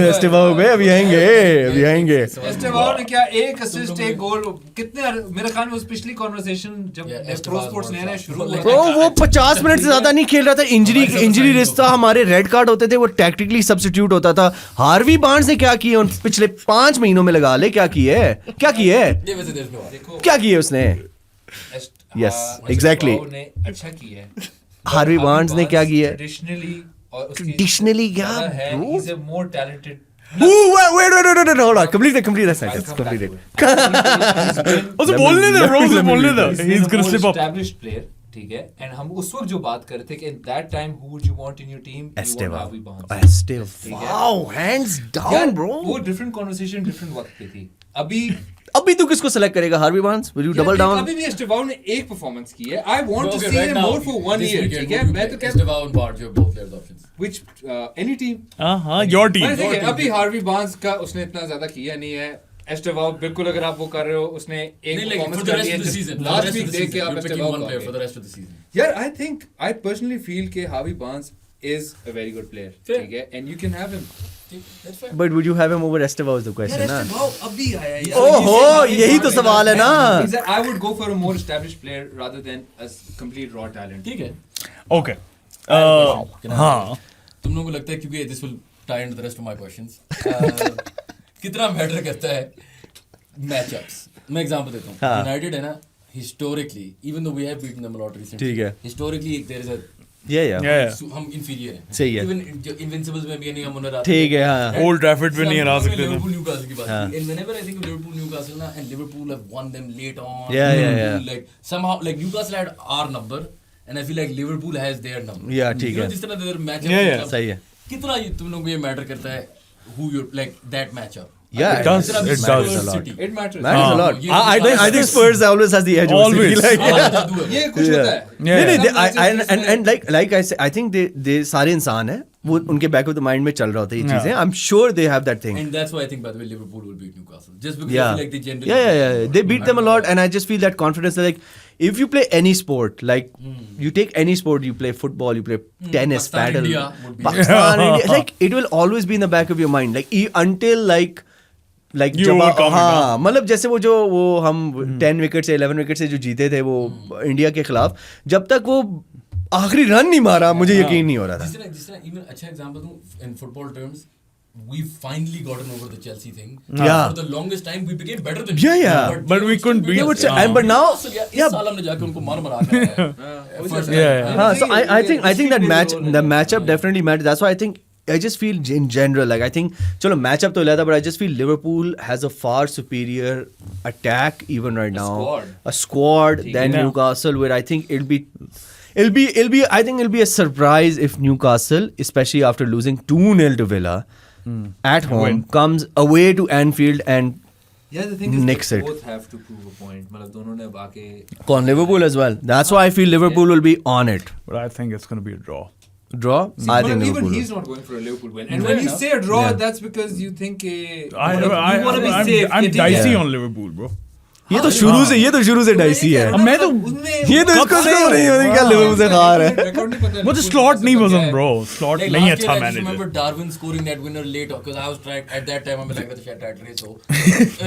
एस्टेबाओ पे, अभी आएंगे। एस्टेबाओ ने क्या एक असिस्ट एक गोल, कितने मेरे ख्याल में उस पिछली कॉन्वर्सेशन जब प्रो स्पोर्ट्स नया शुरू हुआ ब्रो वो 50 मिनट से ज्यादा नहीं खेल रहा था, इंजरी रिस्क था, हमारे रेड कार्ड होते थे, वो टैक्टिकली सब्स्टिट्यूट होता था। हार्वी बार्न्स ने क्या किया उन पिछले 5 महीनों में, लगा ले क्या किया है ये वैसे देश में देखो क्या किया उसने। Yes, exactly. एस्टेबाओ ने अच्छा किया है। हार्वी बार्न्स ने क्या किया है? ट्रेडिशनली क्या है, bro? He is a more talented. Wait, hold on. Complete that sentence. Complete it. उसे बोलने दे, bro, उसे बोलने दे. He's gonna slip up. Established player, ठीक है। एंड हम उस वक्त जो बात कर रहे थे कि in that time who would you want in your team? You want Esteva. Harvey Barnes. Wow, hands यार, down, bro. वो different conversation different वक्त पे थी। अभी तू किसको सेलेक्ट करेगा? Harvey Barnes? Will you double down? अभी भी एस्टेबाओ ने एक परफॉर्मेंस की है। I want to Okay, see right him now, more for 1 this year, weekend, ठीक है। who do you मैं play? तो कहता Estevao and Bart, you have both players options. which any team। Your team. मैंने देखा अभी हार्वी बार्न्स का उसने इतना ज्यादा किया नहीं है। एस्टेबाओ बिल्कुल अगर आप वो कर रहे हो, उसने एक नहीं, like, परफॉर्मेंस for the कर rest लिया of the season. Last week देख के आप You're picking Estevao one player for को the rest of the season. यार I personally feel कि Harvey Barnes is a very good player, Fair. ठीक है, and you can have him। That's fair. But would you have him over Estevao is the question, ना? एस्टेबाओ अभी आया यार। ओहो, यही तो सवाल है ना। I would go for a more established player rather than a complete raw talent। ठीक है। Okay. Can I- हाँ. तुम लोगों को लगता है क्योंकि this will tie into the rest of my questions, कितना मैटर करता है मैचअप्स? मैं एग्जांपल देता हूँ। यूनाइटेड है ना, historically, even though we have beaten them a lot recently, ठीक है। historically there is a Yeah. हम inferior हैं. सही है. Even Invincibles में भी नहीं हम उन्हें ठीक है, हाँ. Old Trafford पे नहीं हरा सकते थे. Liverpool Newcastle की बात. हाँ. And whenever I think of Liverpool Newcastle ना, and Liverpool have won them late on. Yeah. Like somehow like Newcastle had our number, and I feel like Liverpool has their number. Yeah, ठीक You know, है. जिस तरह their matchup. Yeah. सही है. कितना ये तुम लोगों को ये मैटर करता है who you like that matchup. Yeah, It does. जितना भी It Spurs does. City. It matters. Matters a lot. Yeah. I think Spurs always has the edge. over City, Always. like, हाँ, जादू है. ये कुछ होता है. Yeah. नहीं, and like I say, I think they सारे इंसान हैं, वो उनके back of the mind में चल रहा होता है ये चीजें. I'm sure they have that thing. And that's why I think, by the way, Liverpool will beat Newcastle. Just because I feel like they generally... Yeah. They beat them a lot, and I just feel that confidence. Like, if you play any sport, like you take any sport, you play football, you play tennis, Pakistan, paddle, India would be- Pakistan, India, like it will always be in the back of your mind. Like until like You जब overcome it, हाँ मतलब जैसे वो हम 10 wicket से 11 wicket से जो जीते थे वो इंडिया के खिलाफ, जब तक वो आखिरी रन नहीं मारा मुझे यकीन नहीं हो रहा था. जिस तरह even अच्छा example दूं in football terms, we finally gotten over the Chelsea thing. Yeah. For the longest time, we became better than Yeah, Chelsea. yeah. But we couldn't beat would say- them. but now, इस साल हमने जाके उनको मार के आया है. First time. Yeah. हाँ, so I think that matchup definitely matters. That's why I just feel in general, like I think, चलो matchup तो लेता, but I just feel Liverpool has a far superior attack even right now. A squad than Yeah. Newcastle, where I think I think it'll be a surprise if Newcastle, especially after losing 2-0 to Villa at home, Win. comes away to Anfield and Yeah, the thing is, Nix they it. both have to prove a point. मतलब दोनों ने अब आके con Liverpool as well. That's why I feel Liverpool will be on it. But I think it's going to be a draw. Draw? I but think even Liverpool. he's not going for a Liverpool win. And Fair when you enough. say a draw, Yeah. that's because you think you I'm want to be safe. I'm कि ठीक dicey है. on Liverpool, bro. ये तो शुरू से dicey है. मैं तो ये तो इसको तो नहीं होती क्या लिवरपूल से हार है. मुझे slot नहीं पसंद, bro. Slot Like नहीं last year, अच्छा I just manager. remember Darwin scoring that winner late because I was trying at that time. I'm like, "That's a tried race." So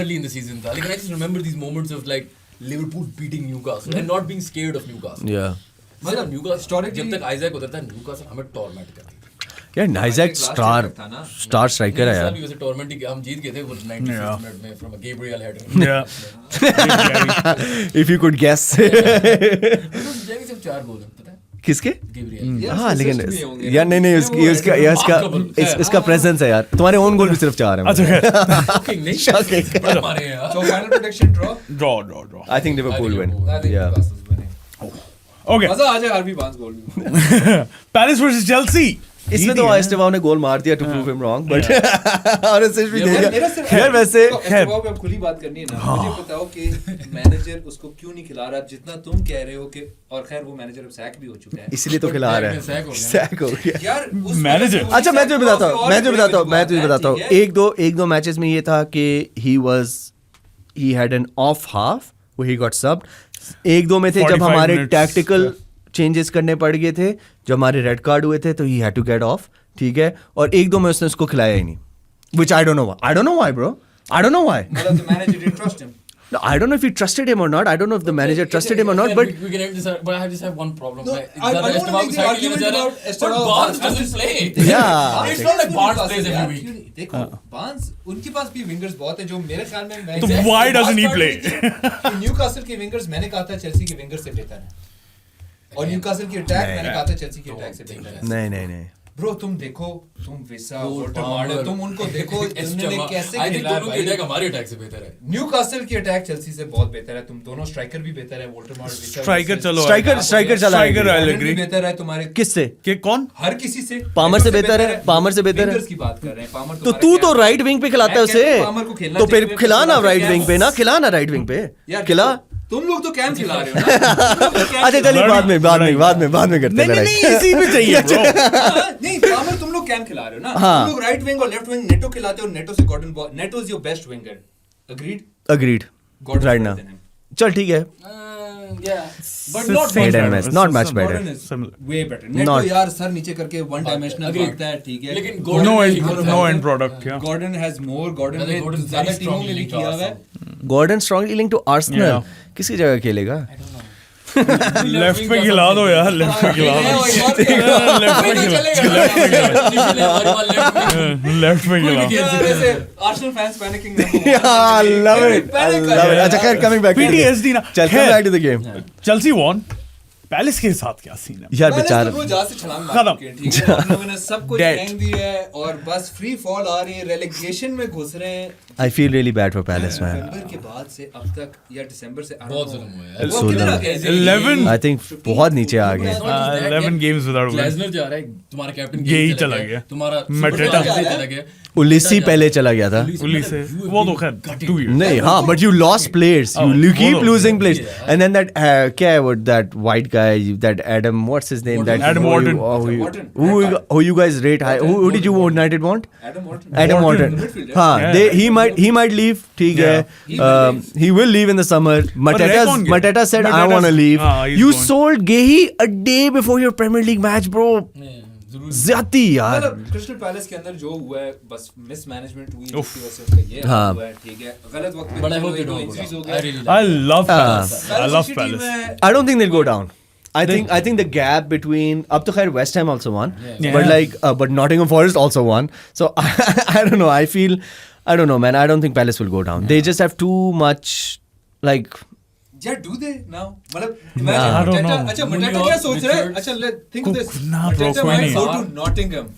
early in the season, like I just remember these moments of like Liverpool beating Newcastle and not being scared of Newcastle. Yeah. मतलब Newcastle historically- जब तक Isaac उतरता है, Newcastle हमें torment करती है. यार नाइजैक star striker है यार. वैसे टॉर्मेंट ही हम जीत गए थे वो 96 मिनट में from a Gabriel header. Yeah. If you could guess. जैसे सिर्फ 4 गोल हैं, पता है? किसके? Gabriel. हाँ लेकिन यार नहीं इसका प्रेजेंस है यार. तुम्हारे ओन गोल भी सिर्फ 4 हैं. अच्छा खैर. Shocking नहीं? Shocking. बड़े मारे हैं यार. So final prediction draw. Draw. I think Liverpool win. I think Yeah. Newcastle's winning. Okay. मजा आ जाए हार्वी बार्न्स गोल में. Paris versus Chelsea. इसमें तो एस्टेवाओ ने गोल मार दिया to prove him wrong, but और सिर्फ भी मेरा देखा. सिर्फ यार वैसे एस्टेवाओ पे अब खुली बात करनी है ना. मुझे बताओ कि मैनेजर उसको क्यों नहीं खिला रहा जितना तुम कह रहे हो कि, और खैर वो मैनेजर अब सैक भी हो चुका है. इसलिए तो खिला रहा है. Sack हो गया. सैक हो गया. यार उस Manager. अच्छा मैं तुझे बताता हूँ एक दो मैचेस में ये था कि he had an off half where he got subbed. एक दो में थे जब 45 हमारे minutes. टैक्टिकल चेंजेस करने पड़ गए थे, जब हमारे रेड कार्ड हुए थे तो he had to get off. ठीक है. और एक दो में उसने उसको खिलाया ही नहीं, which I don't know why bro. I don't know why. मतलब the manager didn't trust him. No, I don't know if he trusted him or not. I don't know if the manager trusted him or not, but we can end this, but I just have one problem. No, Like, I don't Esteban want to make the side argument लेना about चाह रहा है, Esteban. but Barnes doesn't play. Yeah. It's not like Barnes plays every week. देखो Barnes उनके पास भी wingers बहुत है जो मेरे ख्याल में मैं तो why doesn't he play? Newcastle के विंगर्स मैंने कहा था चेल्सी के विंगर से बेहतर है, और न्यूकासल की अटैक मैंने कहा था चेल्सी की अटैक से बेहतर है. नहीं. ब्रो तुम देखो, तुम विसा Cole वोल्टर Palmer, मार्डर, तुम उनको देखो उन्होंने कैसे I think खेला है दोनों की भाई. अटैक हमारे अटैक से बेहतर है. न्यूकासल की अटैक चेल्सी से बहुत बेहतर है. तुम दोनों स्ट्राइकर भी बेहतर है, वोल्टर मार्डर Striker चलो. Striker चला. Striker I'll भी agree. बेहतर है तुम्हारे किससे? कि कौन? हर किसी से. पामर से बेहतर है. पामर से बेहतर है. विंगर्स की बात कर रहे हैं. पामर तो तू तो राइट विंग पे खिलाता है उसे, पामर को खेलना तो फिर चाहिए. खिलाना राइट विंग पे ना, खिलाना राइट विंग पे यार खिला. तुम लोग तो कैम खिला रहे हो ना. तुम लोग तो कैम अच्छा चलिए बाद में करते हैं लड़ाई. नहीं इसी पे चाहिए bro. नहीं पामर तुम लोग कैम खिला रहे हो ना. हाँ. तुम लोग राइट विंग और लेफ्ट विंग नेटो खिलाते हो. नेटो से Gordon ball. Neto is your best winger. Agreed. Gordon Right now. चल ठीक है. Yeah, but not Same Hit and time. miss. Not much better. Gordon is Similar. Way better. Neto Not- यार sir नीचे करके one dimensional Agreed. भागता है, ठीक है. लेकिन No Gordon end product. Yeah. Gordon has more. Gordon I think ने Gordon's ज्यादा very टीमों में strongly भी linked to किया हुआ है. Arsenal. Gordon strongly linked to Arsenal. Yeah. किसकी जगह खेलेगा? लेफ्ट पे खिला दो यार. लेफ्ट पे खिला दो. लेफ्ट पे खिला. Arsenal fans panicking. I love it. अच्छा खैर coming back. PTSD ना. चल come back to the game. Chelsea won. Palace के साथ क्या सीन है? यार Palace बेचारा तो bro जहाँ से छलांग मार खत्म। चुके हैं, ठीक है? उन्होंने सब कुछ Dead. फेंक दिया है और बस फ्री फॉल आ रही है, relegation में घुस रहे हैं। I feel really bad for Palace, man. नवंबर के बाद से अब तक या दिसंबर से I don't बहुत know. जुल्म हुआ है। वो किधर आ गए? 11 I think बहुत नीचे आ गए. 11 games without win. ग्लेजनर जा रहा है, तुम्हारा कैप्टन गेही चला गया। तुम्हारा मैटेटा चला गया, उलिसी पहले चला गया था. उली से वो तो खैर 2 years. नहीं हाँ, but you lost players. Oh, You keep hold on. losing players. And then that क्या है वो that white guy, that Adam, what's his name? That Adam Wharton. Who you guys rate high? Who did you United want? Adam Wharton. Adam Wharton. Midfielder. हाँ, Yeah. he might leave. ठीक है. He will leave in the summer. Rekon gaya. Mateta said I Mateta's- want to leave. he's You going. sold Gehi a day before your Premier League match, bro. जरूर ज्यादा यार. मतलब crystal palace के अंदर जो हुआ है बस मिसमैनेजमेंट हुई उफ। जिसकी वजह से उसका ये हाँ. हाल हुआ है, ठीक है? गलत वक्त पे But I चलो hope they एक दो don't go injuries हो down. I गए। really I like love Palace. I Palace love की team Palace. है, I don't think they'll go down. I think the gap between up to khair West Ham also won, Yeah. but like but Nottingham Forest also won. So I don't know. I don't know, man. I don't think Palace will go down. They just have too much like. Yeah, do they now? मतलब I imagine don't Mateta, know. अच्छा Munoz, Mateta क्या सोच रहा है? Richards. अच्छा think of this. Nah, bro, Mateta कोई might नहीं. go to Nottingham.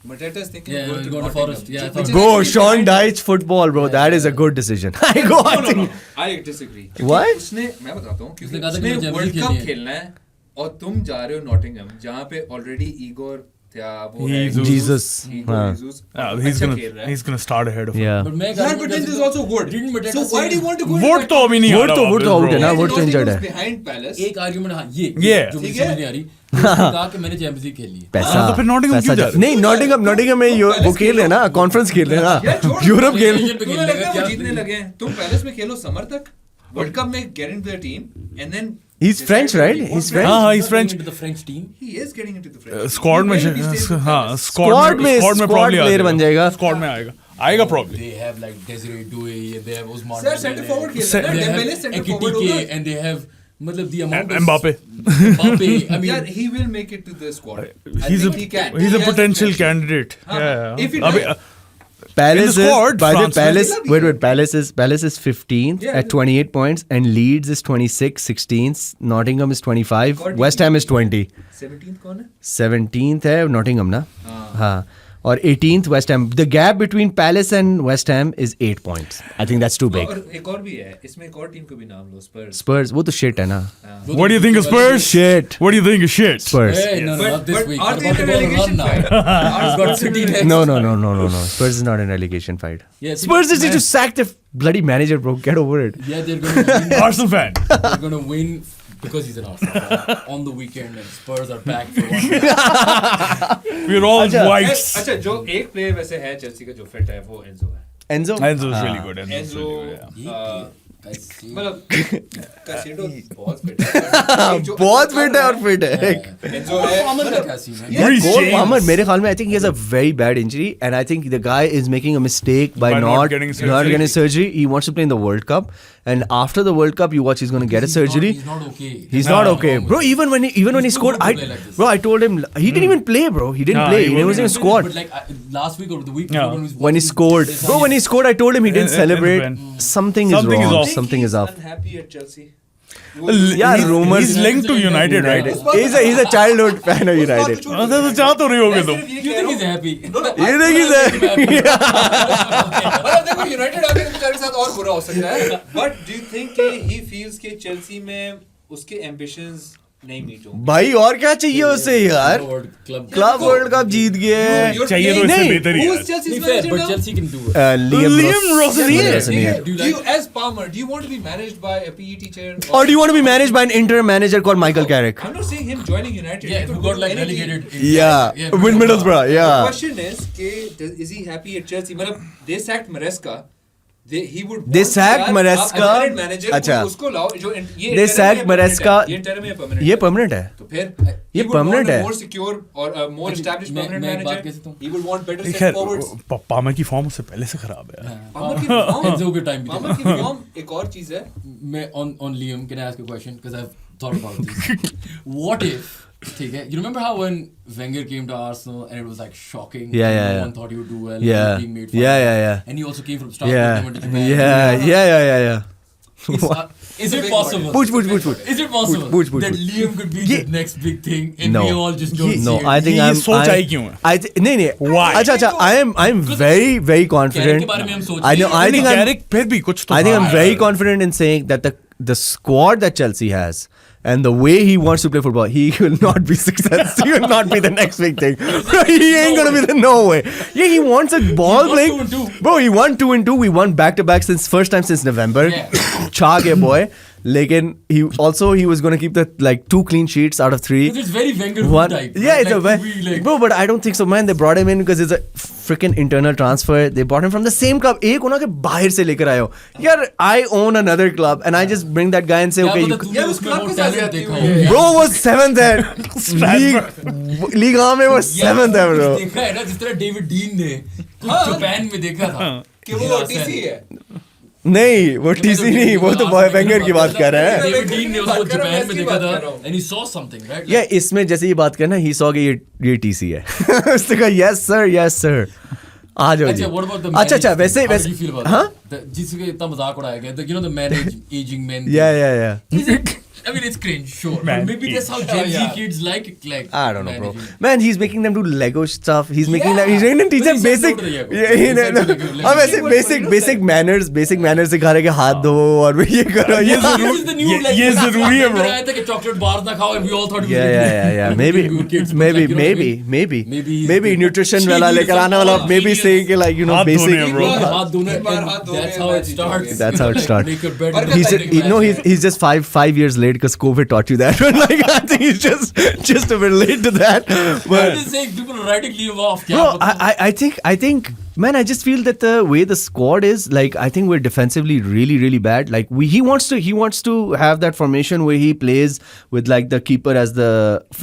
Mateta is thinking Yeah, of going to go to Nottingham. Forest. Yeah, I Which thought- is Go actually Sean behind- Dyche football, bro. That is a good decision. I go. I No, no, no. think. I disagree. Why? उसने मैं बताता हूँ उसने क्योंकि कहा था कि उसने मैं Champions वर्ल्ड League कप खेलनी है। खेलना है और तुम जा रहे हो नॉटिंघम जहाँ पे ऑलरेडी ईगोर था वो है Jesus. Jesus. ईगोर हाँ. Jesus He's अच्छा खेल रहा है। gonna start ahead of him. Yeah. But मैं Yeah, but then there's also Wood. Didn't Mateta So why say- do you want to go? Vote तो अभी नहीं आ वोट रहा तो वापस, out है bro. ना, वोट तो injured है. Behind Palace. एक आर्गुमेंट हाँ ये Yeah. जो मुझे ठीक है? समझ नहीं आ रही उसने कहा कि मैंने चैंपियंस लीग खेली है। पैसा. तो फिर Nottingham क्यों जा रहे हो? नहीं Nottingham में वो खेल रहे हैं ना, कॉन्फ्रेंस खेल रहे हैं यार, ना, छोड़ दो। यूरोप खेल. Division पे तुम्हें खेलने लगता का है वो क्या जीतने लगे हैं? तुम पैलेस में खेलो समर तक, वर्ल्ड कप में get into the team and then He's French, right? He's French. हाँ, he's French. into the French team. He is getting into the French. Squad में He will be staying with हाँ Palace. Squad में probably player बन जाएगा. Squad में आएगा probably. They have like Desiree Doué and they have Ousmane Sir, Dembele. center forward खेल रहे हैं They ना, have Dembele center forward Ekitike होगा. and they have मतलब the amount of Mbappe. Mbappe. I mean, Yeah, he will make it to the squad. I He's think he can. a He has potential potential. candidate. हाँ, Yeah. if he अभी does- Palace In the squad, is, by the way, France Palace, will be Palace is 15th Yeah. at 28 points and Leeds is 26, 16th, Nottingham is 25, Record West Ham is 20. 17th कौन है? 17th है Nottingham ना? हाँ. हाँ. और 18th West Ham. The gap between Palace and West Ham is 8 points. I think that's too big. और एक और भी है, इसमें एक और टीम को भी नाम लो, Spurs. Spurs, वो तो shit है ना? What do you think of Spurs? Shit. What do you think of shit? Spurs. hey, no, But- not this but week. are They're they in about the to go on a relegation run now. fight? Are Got Spurs in City the- next. No. Spurs is not in relegation fight. Yeah, Spurs just need to sack the bloody manager, bro. Get over it. Yeah, they're going to win. Arsenal fan. They're going to win because he's an Arsenal fan on the weekend and Spurs are back for one. We're all अच्छा. whites. अच्छा जो एक player वैसे है Chelsea का जो fit है वो एंजो है. Enzo? Enzo's really good. Enzo's Enzo really good. Yeah. मतलब कैसेडो बहुत फिट है. बहुत fit है और fit है. एंजो है. Palmer का क्या scene है? Reece Cole James. Palmer, मेरे ख्याल में I think he has a very bad injury and I think the guy is making a mistake by By not not getting getting surgery. He wants to play in the World Cup and after the World Cup you watch he's going to get a surgery. He's not okay. He's not okay, bro. Even when he He's scored, too good to play like this. bro, I told him he didn't even play, bro. He didn't Nah, play. he He was in a wasn't. squad. But like last week or the week Yeah. before When he scored, bro, when he scored, I told him he didn't And celebrate. when- Something is Something is wrong. off. Something is off. Unhappy at Chelsea. Yeah, rumors. He's linked to United, right? He's a childhood fan of United. तो चाह तो रही होगे तुम. You think he's happy? You think he's a मतलब देखो United आगे बेचारे के साथ और बुरा हो सकता है. But do you think कि he feels कि चेल्सी में उसके ambitions नहीं मीट होंगे? भाई और क्या चाहिए उससे यार? क्लब वर्ल्ड कप जीत गए. You're चाहिए तो playing- इससे नहीं, बेहतर ही Who's है. Chelsea's Be fair, manager but now? Chelsea can do it. Liam Rossinier. Rossinier. Do you Do you, like? as Palmer, do you want to be managed by a PE teacher? Or do you want to be managed by an interim manager called Michael Carrick? I'm not saying him joining United. Yeah, He could who go got to like any team. relegated. in- Yeah, with Middlesbrough. The Yeah. question is, is he happy at Chelsea? मतलब they sacked Maresca. He would. They want sacked यार, Maresca. आप permanent manager अच्छा. उसको लाओ जो ये They interim sacked है, permanent Maresca. है. ये interim है, permanent ये है. परमानेंट है. तो फिर ये he would permanent want a है. more secure और a more established मैं- permanent मैं एक बात manager. कैसे कहता हूँ? He would want better खैर set forwards. पामा की फॉर्म उससे पहले से खराब है. Palmer की form- Enzo के time भी Palmer था. की form एक और चीज है. मैं on Liam, can I ask a question? Because I've thought about this. What if? ठीक है. You remember how when Wenger came to Arsenal and it was like shocking? Yeah, and yeah, no yeah. one thought he would do well. Yeah. he was being made fun Yeah, of. yeah, yeah. And he also came from Strasbourg. Yeah. He went to Japan. Yeah. It's, Is it possible? Push. Is it possible Push. that Liam could be Yeah. the next big thing and No. we all just don't No, see it? I think ये I'm. सोच आई क्यों है? नहीं. Why? अच्छा. I'm very Carrick confident. के बारे में हम सोच I know. रहे हैं। I think I'm. Carrick फिर भी कुछ तो I think था I'm very यार। confident in saying that the squad that Chelsea has and the way he wants to play football, he will not be successful. He will not be the next big thing. He ain't gonna be the no way. Yeah, he wants a ball won playing. 2-2. Bro, he won 2-2. We won back to back since first time since November. Yeah. Chag hai boy. Lekin he was gonna keep the like 2 clean sheets out of 3. Because it's very Wenger One, type. yeah, right? it's a Like, we, like, bro, but I don't think so, man. They brought him in because it's a freaking internal transfer. They brought him from the same club. एक होना के बाहर से लेकर आए हो. यार, I own another club and I just bring that guy and say, क्या okay, पता you, तूने Yeah, उसमें उस वो club के साथ talent जाती देखा हूँ। हो। bro was 7th there. League A में was 7th there, bro. देखा है ना जिस तरह डेविड डीन ने कुछ जापान में देखा था कि वो OTC है नहीं, वो TC नहीं, वो तो बॉय वेंगर की बात कर रहे हैं. डेविड डीन ने उसको बात कर रहा हूँ, जापान में वैसी देखा बात था कर रहा हूँ। and he saw something right Yeah, इसमें जैसे ये बात करना, he saw कि ये TC है. उसने कहा yes sir. आ जाओ जी. अच्छा what about the अच्छा वैसे how did you feel about हाँ? that? जिसके इतना मजाक उड़ाया गया you know the marriage aging men Yeah. Is it- I mean, it's cringe, sure. But maybe that's how Gen Z kids like it. Like, I don't know, bro. managing. Man, he's making them do Lego stuff. He's making Yeah. them. He's trying to teach But them he said basic. no to the Lego. Yeah, He said no to the Lego. हम ऐसे basic manners सिखा रहे कि हाथ धो और ये करो. ये This जरूर is the new, ये- like, ये जरूरी है, bro. आया था कि chocolate bars ना खाओ and we all thought it was Yeah. Maybe we were kids, but Maybe like, you know what I mean? maybe he's nutrition the- वाला Genius लेकर आने of वाला. all Maybe genius. saying कि like you know हाथ धोने basic. हैं, bro. हाथ धोने एक बार and हाथ धोने that's के how बाद it चीज़ starts. होगी। That's how it starts. Make your bed. But He's Like, just, he's just five years late because COVID taught you that. Like I think he's just a bit late to that. I'm But just saying people are writing Liam off. क्या bro, पता? I think, man, I just feel that the way the squad is, like, I think we're defensively really bad. Like, he wants to have that formation where he plays with like the keeper as the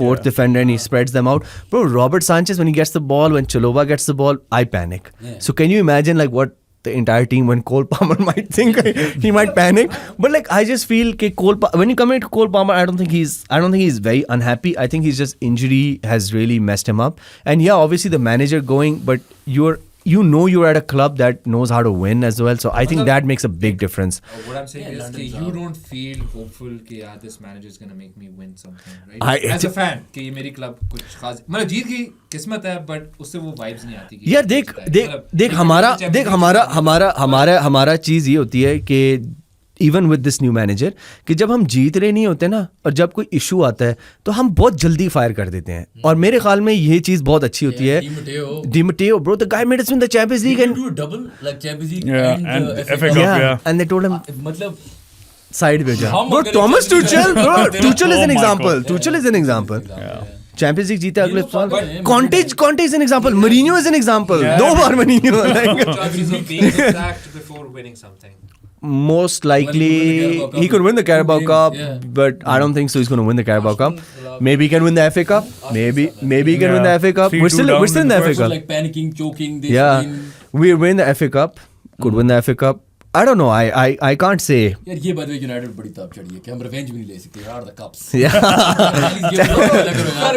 fourth defender and he spreads them out. Bro, Robert Sanchez, when he gets the ball, when Chalobah gets the ball, I panic. Yeah. So can you imagine like what the entire team, when Cole Palmer might think he might panic, but like I just feel when you come into Cole Palmer, I don't think he's very unhappy. I think he's just injury has really messed him up. And yeah, obviously the manager going, but you're at a club that knows how to win as well. So I think that makes a big difference. What I'm saying Yeah, is London's कि you out. don't feel hopeful कि यार this manager is gonna make me win something, right? I- As a fan कि ये मेरी club कुछ खास मतलब जीत की किस्मत है but उससे वो vibes नहीं आती कि यार ये देख जीता है। देख मतलब देख ये हमारा Champions देख League हमारा चीज ये होती है कि even with this new manager कि जब हम जीत रहे नहीं होते ना और जब कोई इशू आता है तो हम बहुत जल्दी फायर कर देते हैं और मेरे ख्याल में ये चीज बहुत अच्छी होती है. Di Matteo. Di Matteo, bro, the guy made us win the Champions League Did and you do a double like Champions League Yeah, and, and FA FA Cup? Cup. yeah, and they told him मतलब side पे जा. हम Bro, अगर Thomas Champions League Tuchel, bro, जीतते ना, Tuchel is oh an my example. God. Tuchel is an example. Champions league जीते अगले लोग साल. पागल हैं, Conte is an example. Mourinho is an example. Yeah. 2 bar Mourinho. Like, chances of being sacked before winning something. most Well, he likely he could win the Carabao he Cup. could win the Carabao Cup, Yeah. but I don't think so. He's going to win the Carabao Cup. Maybe he can win the FA Cup. Maybe he can win the Yeah. FA Cup. 3-2 We're still down in the in the FA First was Cup. like panicking, choking. They Yeah, win. we win the FA Cup. Could win the FA Cup. I don't know. I can't say. यार ये बात है United बड़ी ताप चढ़ी है कि हम रिवेंज भी नहीं ले सकते यार द कप्स Yeah.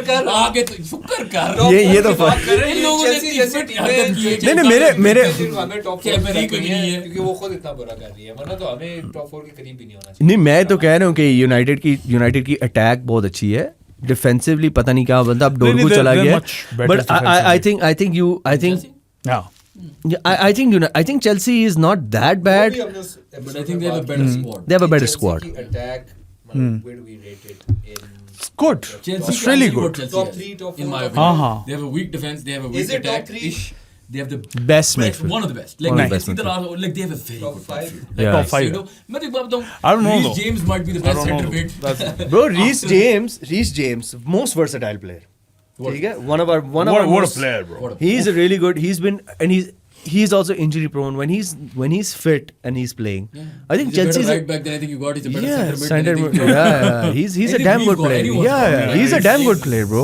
कर आगे तो शुक्र कर ये तो बात कर रहे हैं इन लोगों ने Chelsea जैसी इतनी टीमें हरकत की है। नहीं, मेरे हमें टॉप क्या 4 मेरी की कोई है नहीं है। क्योंकि वो खुद इतना बुरा कर रही है वरना तो हमें टॉप 4 के करीब भी नहीं होना चाहिए. नहीं, मैं तो कह रहा हूँ कि यूनाइटेड की अटैक बहुत अच्छी है. डिफेंसिवली पता नहीं क्या बनता. अब नहीं, डोरगू they're- चला they're गया. much better But I think Yeah. I think Chelsea is not that bad. But I think they have a better squad. They have a better squad. Attack, where do we rate it? In Good. Chelsea It's really can see what good. Chelsea Top has, 3, top in 4, my top opinion. हाँ. They have a weak defense. They have a Is weak it top attack. 3? Ish. They have the Best midfield. one of the best. Like One of I the can best see the last, like they have a very Top good 5? midfield. Yeah. Top 5. You know, मैं तो बताता हूँ, I don't know Reece though. James might be the I best don't know center though. mid. That's- Bro, Reece James, most versatile player. ठीक है? One of our What a most, player, bro. He's a really good. He's also injury prone. When he's fit and he's playing, I think He's a better Chelsea's right back than I think you got. He's a better yeah, center mid. than I think you got. He's a Anything damn he's good got, player. anyone's Yeah, got, he's a right? damn good player, bro.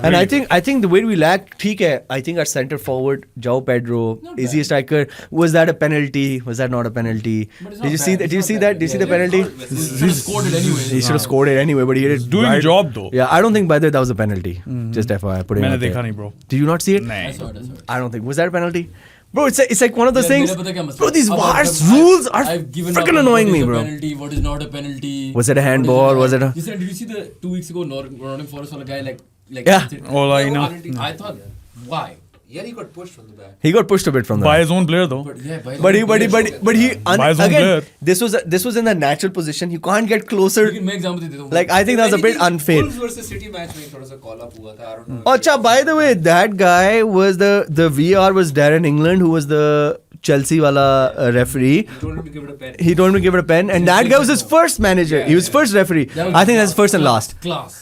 And I think the way we lack, ठीक है. I think our center forward, João Pedro, is he a striker? Was that a penalty? Was that not a penalty? But it's Did you not see bad. that? Did you It's see not that? bad. Did you see the Yeah, penalty? He should have scored it anyway. He should have scored it anyway, but he hit it Doing right. job though. Yeah, I don't think by the way that was a penalty. Just FYI, put it मैंने out there. देखा नहीं, bro. Did you not see it? I नहीं. saw it. I don't think. Was that a penalty? Bro, it's like one of those यार, things. मेरा पता क्या मसला Bro, है? these अब VAR's I've- rules are I've given up freaking on annoying what me, is a bro. penalty, what is not a penalty. Was it a what is handball? Was it a- Listen, did you see the 2 weeks ago Nottingham Forest वाला guy like Yeah. All I know. I thought why? Yeah, he got pushed from the back. He got pushed a bit from By that. his own player though. But yeah, But he By his own again, player. this was in the natural position. You can't get closer. लेकिन मैं example देता हूँ. Like, I think that's a bit unfair. Wolves versus City match में थोड़ा सा call up हुआ था. I don't know. Oh, acha, by the way, that guy was the VR was Darren England, who was the Chelsea wala referee. He told him to give it a pen. He told me to give it a pen, and that guy was his first manager. He was first referee. That was I think that's first and last. Class.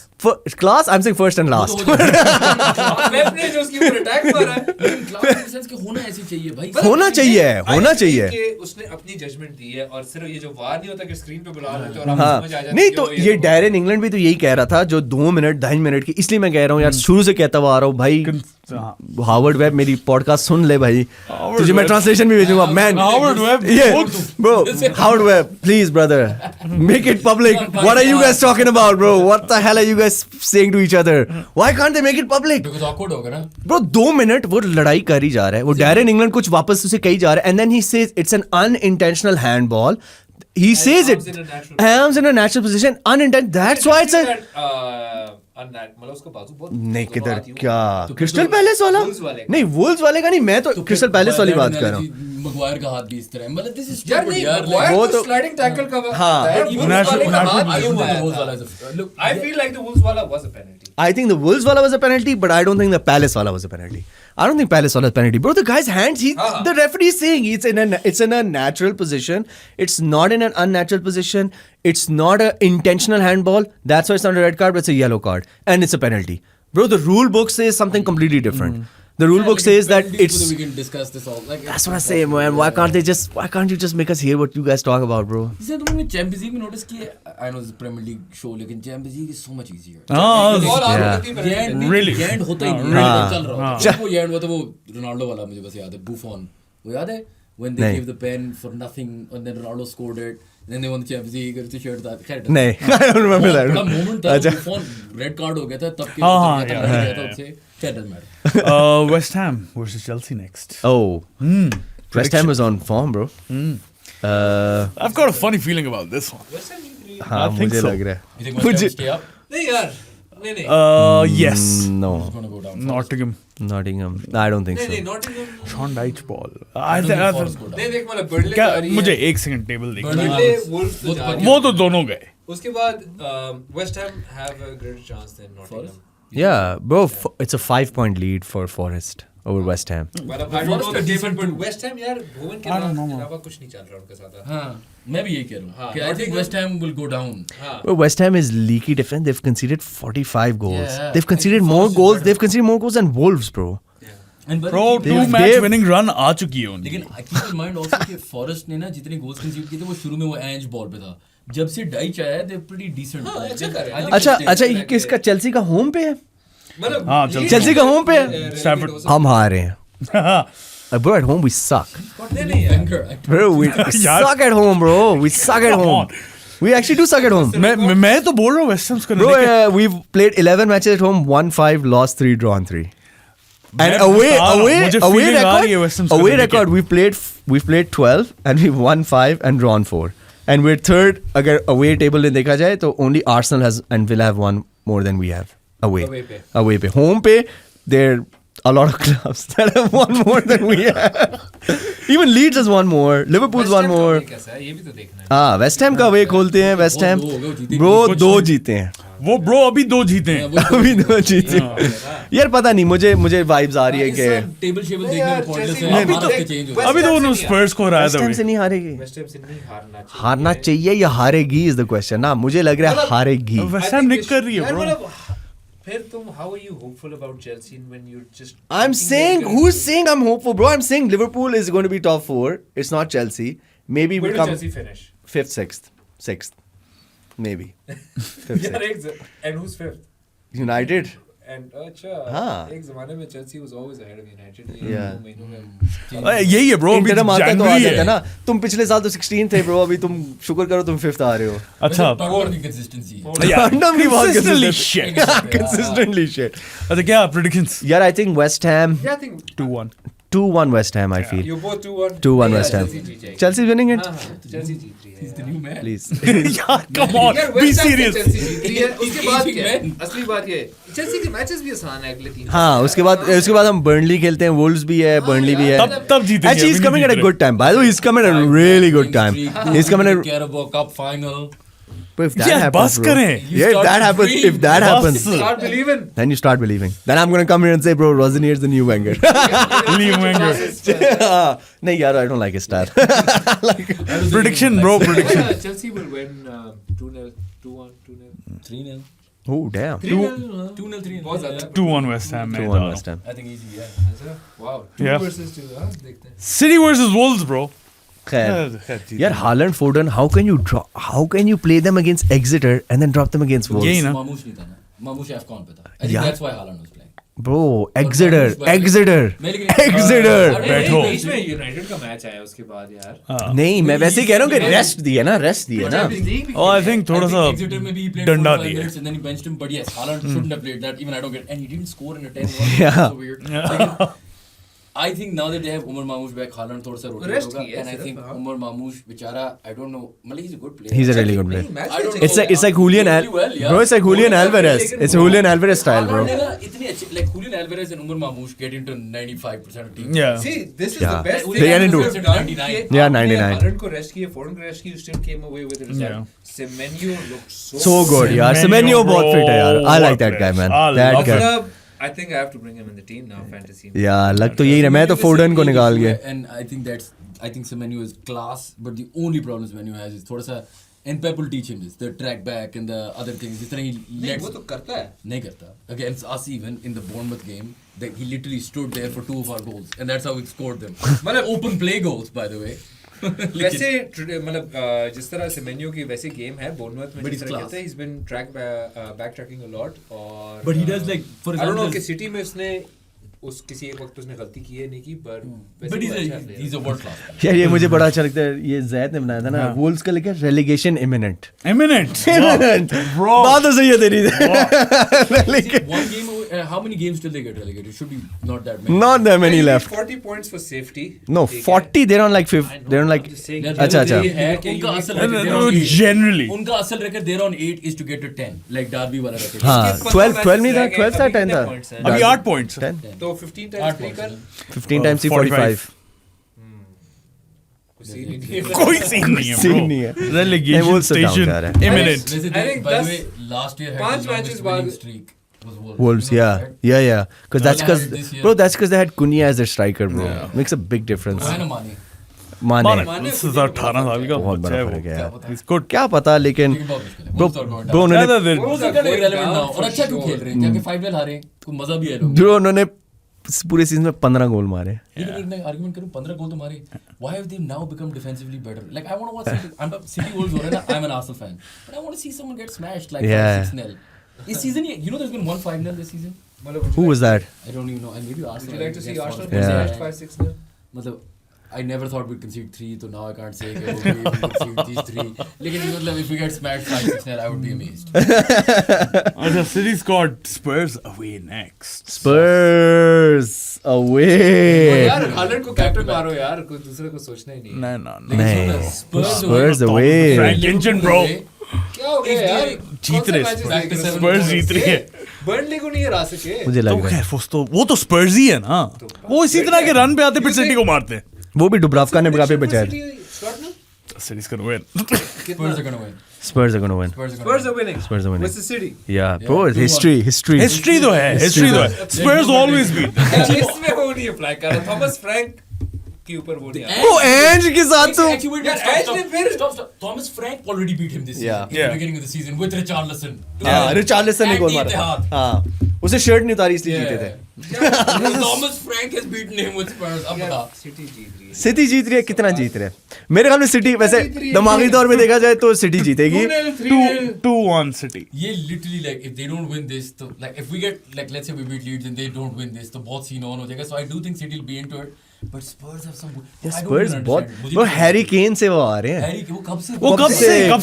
Class? I'm saying first and last. Left ने जो उसके ऊपर attack मारा है. Class in sense के होना ऐसे चाहिए भाई. होना चाहिए, होना I think चाहिए. कि उसने अपनी जजमेंट दी है और सिर्फ ये जो वार नहीं होता कि स्क्रीन पे बुला लेते हो और आपको हाँ समझ आ जाता है नहीं कि तो वो ये तो- डैरेन इंग्लैंड भी तो यही कह रहा था जो 2 मिनट 2.5 मिनट की, इसलिए मैं कह रहा हूँ यार शुरू से कहता हुआ आ रहा हूँ भाई. हावर्ड वेब मेरी पॉडकास्ट सुन ले भाई, तुझे मैं ट्रांसलेशन भी भेजूंगा. Man Howard Webb. bro, Howard Webb, please brother, make it public. What are you guys talking about, bro? What the hell are you guys saying to each other? Why can't they make it public? Because awkward होगा ना. Bro, 2 minute वो लड़ाई कर ही जा रहा है. वो Darren England कुछ वापस उसे कही जा रहा है, and then he says it's an unintentional handball. He says arms it. in a natural Arms in a natural position. Unintentional. That's why it's a. मतलब उसका बाजू बहुत नहीं किधर बात ही क्या तो क्रिस्टल फिर तो पैलेस वाला Wolves वाले का। नहीं वुल्स वाले का नहीं, मैं तो क्रिस्टल पैलेस वाली बात कर रहा हूँ. मगवायर का हाथ भी इस तरह है. मतलब this is यार stupid नहीं यार. Maguire वो तो तो- स्लाइडिंग टैकल का हाँ। Natural- natural Look, I feel like the Wolves वाला was a penalty. I think the Wolves wala was a penalty, but I don't think the Palace wala was a penalty. I don't think Palace wala was a penalty. Bro, the guy's hands, the referee is saying it's in a natural position. It's not in an unnatural position. It's not an intentional handball. That's why it's not a red card, but it's a yellow card. And it's a penalty. Bro, the rule book says something completely different. The rule book says that it's... we can discuss this all. Like, That's what I say, man. Why can't you just make us hear what you guys talk about, bro? जैसे तुमने champions league में notice किया, I know this Premier League show, लेकिन champions league is so much easier. हाँ, Ball out Yeah. होती है penalty. Yand Really? Yand होता ही नहीं है. हाँ, चल रहा हाँ. होता है. वो Yand हुआ था, वो रोनाल्डो वाला मुझे बस याद है. Buffon. वो याद है? When they नहीं. gave the pen for nothing and then Ronaldo scored it. Then they won the Champions League. उसकी shirt था. खैर, नहीं, I don't remember that. बड़ा moment था. अच्छा. Buffon red card हो गया था तब के. हाँ, तब yeah, लड़ yeah, गया था उससे. खैर, doesn't matter. West Ham versus Chelsea next. Oh. West Ham was on form, bro. I've got a funny feeling about this one. West Ham injury? हाँ I think मुझे so. लग रहा You think है. West Ham मुझे stay up? नहीं यार नहीं नहीं Yes. No. It's gonna go down. Nottingham. Nottingham. I don't think नहीं so. नहीं Nottingham Sean Dyche ball. I don't think Forest go down. नहीं देख मतलब Burnley क्या जा रही है मुझे एक सेकंड टेबल देखना Burnley- Burnley Wolves तो जा रही है वो तो दोनों गए. उसके बाद West Ham have a greater chance than Nottingham. Yeah, bro, it's a 5-point lead for Forest over West Ham. Well, I don't know Forest the is table, decent but too. West Ham यार भुवन के I don't know, man. अलावा कुछ नहीं चल रहा उनके साथ. हाँ, मैं भी यही कह रहा हूँ. हाँ, कि I think Nottingham- West Ham will go down. हाँ. Bro, West Ham is leaky defense. They've conceded 45 goals. Yeah, They've I conceded think more Forest is goals. better. They've conceded more goals than Wolves, bro. And Bro, They've- 2 match they've- winning run आ चुकी है उनकी. लेकिन I keep in mind also कि Forest ने ना जितने goals concede किए थे वो शुरू में वो Ange ball पे था. जब से Dyche आया है, they're pretty decent. हाँ, अच्छा They- कर रहे हैं. I think अच्छा they'll stay. अच्छा ये किसका चेल्सी का होम पे है? मतलब हाँ, Chelsea. Chelsea का home पे है? Stamford. हम हारे हैं. Bro, at home we suck. नहीं नहीं यार. Wenger, Bro, we यार. suck at home, bro. We suck at Come home. on. We actually do suck at home. मैं तो बोल रहा हूँ West Ham's Bro, we've played 11 matches at home, won 5, lost 3, drawn 3. And मैं away बता रहा हूँ, मुझे feeling आ रही है West Ham's away करने की. record, we've played 12 and we've won 5 and drawn 4. And we're third. अगर away table में देखा जाए तो only Arsenal has and Villa have won more than we have away. Away पे. Away पे. Home पे there a lot of clubs that have won more than we have. Even Leeds has won more. Liverpool's West won Ham का more. away कैसा है ये भी तो देखना है. हाँ वेस्ट हैम का वे खोलते हैं वेस्ट हैम. दो हो गए, जीते ब्रो नहीं. 2 जीते हैं. वो ब्रो अभी 2 जीते हैं. अभी 2 जीते हैं. यार पता नहीं मुझे वाइब्स आ रही है कि टेबल शेबल नहीं देखने यार, में पॉइंटलेस Chelsea- है. अभी हाथ तो- के change हो West गए. अभी तो Ham से उन्होंने नहीं स्पर्स को हराया वेस्ट था हैम अभी. से नहीं हारेगी. West Ham से नहीं हारना चाहिए. हारना चाहिए या हारेगी इज द क्वेश्चन ना. मुझे लग रहा है मतलब- हारेगी. West I Ham think निक कर रही है यार ब्रो. मतलब, फिर तुम how are you hopeful about Chelsea when you're just I'm saying who's saying I'm hopeful, bro? I'm saying Liverpool is going to be top 4. It's not Chelsea. Maybe we where will come Chelsea finish? 5th, 6th, maybe 5th, यार 6th. and who's fifth? United. And अच्छा हाँ. एक जमाने में Chelsea was always ahead of United. Yeah. दो महीनों में यही है ब्रो. अभी इंटरम आता है तो आ जनवरी जाता है है. ना. तुम पिछले साल तो 16 थे ब्रो. अभी तुम शुक्र करो तुम 5th आ रहे हो. अच्छा. Tottenham की consistency है. Tottenham भी बहुत Consistently consistent. shit. Consistently shit. अच्छा क्या predictions? यार I think West Ham. Yeah, I think 2-1. 2-1 West Ham, I feel. You both 2-1. 2-1 West Ham. Chelsea जीत जाएगी. Chelsea winning it? हाँ, Chelsea जीत रही है. He's the new man. Please. यार come on, यार, be West Ham से serious. Chelsea जीत रही है. उसके बाद Aging क्या है? man. असली बात ये है. Chelsea के मैचेस भी आसान है अगले 3. हाँ, उसके बाद हम Burnley खेलते हैं, Wolves भी है, Burnley भी है. तब जीतेंगे. Actually, he's अभी coming नहीं at a Jeet good time. By the way, he's coming at a really good time. He's coming at. Carabao Cup final. But if that यार, happens, बस bro. करें. You Yeah, if start that to happens, dream. if that बस. happens, Start believing. then you start believing. Then I'm gonna come here and say, bro, Rosenior's the new Wenger. Lee Wenger. No, yeah, I don't like his style. Prediction, bro, prediction. Chelsea will win 2-0, 2-1, 2-0. 3-0. Oh, damn. 3-0. 2-0, 3-0. बहुत ज़्यादा. 2-1 West Ham. 2-1 West Ham. I think easy, yeah. अच्छा, wow. 2 Yeah. versus 2, हाँ, देखते हैं. City versus Wolves, bro. खैर. खैर, यार Haaland, Foden, how can you play them against Exeter and then drop them against Wolves? यही ना. Mamouche नहीं था ना. Mamouche AFCON पे था. I think Yeah. that's why Haaland was playing. Bro, मैं Exeter. लेकिन- Exeter. अरे, बैठो। बीच में यूनाइटेड का मैच आया उसके बाद यार. नहीं, मैं वैसे ही कह रहा हूँ कि रेस्ट दिया ना. Oh, I think थोड़ा सा Exeter में भी he played डंडा 45 दिया. minutes and then he benched him. But yes, Haaland shouldn't have played that. Even I don't get. And he didn't score in a 10-1. Yeah. So weird. Like, I think now that they have Umar Mamouche back, Haaland थोड़ा सा rotate Rest होगा. किया And I सिर्फ, think हाँ. Umar Mamouche बेचारा, I don't know. मतलब he's a good player. He's a really good player. Match I don't It's like Julian well, yeah. Bro, it's like Julian Alvarez. It's Julian Alvarez style, bro. Haaland ने ना इतनी अच्छी like Julian Alvarez and Umar Mamouche get into 95% of teams. Yeah. See, this is Yeah. the best They get into- Yeah, 99. 99. को rest किए, Foden को rest किए, you still came away with the result. Yeah. Semenyo looked So good, यार. Semenyo, Semenyo बहुत fit है यार. I bro, like that guy, man. I That love guy. मतलब, I think I have to bring him in the team now, fantasy. Yeah, लग तो यही रहा. मैं तो Foden को निकाल गया. And I think Semenyo is class, but the only problem Semenyo has is थोड़ा सा, and Pep will teach him this, the track back and the other things. जिस तरह he नहीं, lets वो तो करता है. नहीं करता. Against us even in the Bournemouth game, that he literally stood there for 2 of our goals, and that's how we scored them. मतलब open play goals, by the way. वैसे मतलब जिस तरह सेमेन्यो की वैसे गेम है बोर्नमouth में But जिस he's तरह class. खेलता है, he's been back tracking a lot और But he does like, for I don't know example- कि सिटी में उसने किसी एक वक्त उसने गलती की है नहीं की, पर वैसे But वो अच्छा player he's है. a world class player. यार ये मुझे बड़ा अच्छा लगता है. ये जैद ने बनाया था ना. हाँ. Wolves का लिखा relegation imminent. Imminent. Imminent. Bro. बात तो सही है तेरी. See, one game away, how many games till they get relegated? It should be not that many. Not that many You need left. 40 points for safety. No, ठीक है. 40. They're on like 5. I know, They're on like. I'm just saying. Yeah, अच्छा, अच्छा. ये है कि You उनका need असल 40. record they're on 8. Generally. उनका असल record they're on 8 is to get to 10, like Derby वाला record. हाँ, इसके 12 नहीं था. matches 12 था, अभी 10 कितने था. points हैं? अभी 8 points. 10. तो 15 times 8 3 कर. points. 15 times 45. कुछ सीन ही नहीं है. कोई सीन नहीं है, सीन bro. नहीं है. नहीं, Relegation Wolves तो down station. जा रहा है. Imminent. वैसे I think by the 10 way, last year had पांच the longest matches winning बाद- streak was Wolves. Wolves, You know yeah, that, right? yeah. Because that's Well, because, this year- bro, that's because they had Cunha as their striker, bro. Yeah. Makes a big difference. वो है ना माने. Mane. Mane This is 18 साल का बहुत बच्चा बड़ा है फर्क है वो. यार. He's good. क्या पता लेकिन लेकिन बहुत मुश्किल है. bro, Wolves are going bro down. उन्होंने Rather than- Wolves are Wolves are kind of going irrelevant down now. और for अच्छा क्यों sure. खेल रहे हैं? जाके 5-0 हारे. तो मजा भी है लोग. bro उन्होंने पूरे सीजन में 15 गोल मारे. लेकिन एक मैं आर्गुमेंट करूं 15 गोल तो मारे. Why have they now become defensively better? Like I want to watch City. I'm a City Wolves हो रहा है ना. I'm an Arsenal fan. But I want to see someone get smashed like Yeah. 5-6-0. This season, you know, there's been 1 5-0 this season. मतलब Who was that? I don't even know. And maybe Arsenal. Would you like to see gets Arsenal forward. Yeah. smash 5-6-0? मतलब I never thought we'd concede 3, so now I can't say कि okay, we concede these 3. लेकिन मतलब if we get smashed 5-6-0, I would be amazed. अच्छा, City's got Spurs away next. Spurs away. यार Holland को captain मारो यार, कोई दूसरे को सोचना ही नहीं. No, no, no. नहीं. Spurs Spurs away. Frank Engine, bro. क्या हो गया यार? जीत रहे कौन से matches Back to देख रहे हो? 7 Spurs जीत रही है. बर्नली को नहीं हरा सके. मुझे तो लग रहा खैर है वो तो स्पर्स ही है ना. वो इसी तरह के रन पे आते फिर सिटी को मारते हैं. वो भी डुब्रावका ने बुढ़ापे बचाया. City's gonna win. Spurs are going to win. Spurs are going to win. Spurs are going Spurs to are winning. Spurs are winning. Versus City. Yeah, bro, it's 2-1. history. History तो है. History तो है. Spurs always beat. इसमें वो नहीं apply कर रहा. Thomas Frank के ऊपर वो नहीं आ रहा. वो एंज के साथ तो Actually, wait, यार, stop, Edge ने stop, फिर- stop, stop. Thomas Frank already beat him this season. Yeah. In Yeah. the beginning of the season with Richarlison. हाँ, रिचार्लिसन ने And गोल मारा. Etihad. हाँ, उसे शर्ट नहीं उतारी इसलिए जीते थे. Thomas Frank has beaten him with Spurs. अब बता. सिटी जीत रही है. सिटी जीत रही है. कितना जीत रहे हैं? मेरे ख्याल में सिटी वैसे जीत रही है. दिमागी तौर पे देखा जाए तो सिटी जीतेगी. 2-1 City. ये literally like if they don't win this, तो like if we get like let's say we beat Leeds and they don't win this, तो बहुत scene on हो जाएगा. So I do think City will be into it. But Spurs have some. स्पर्स बहुत वो Harry Kane से वो आ रहे हैं हैरी वो कब से वो कब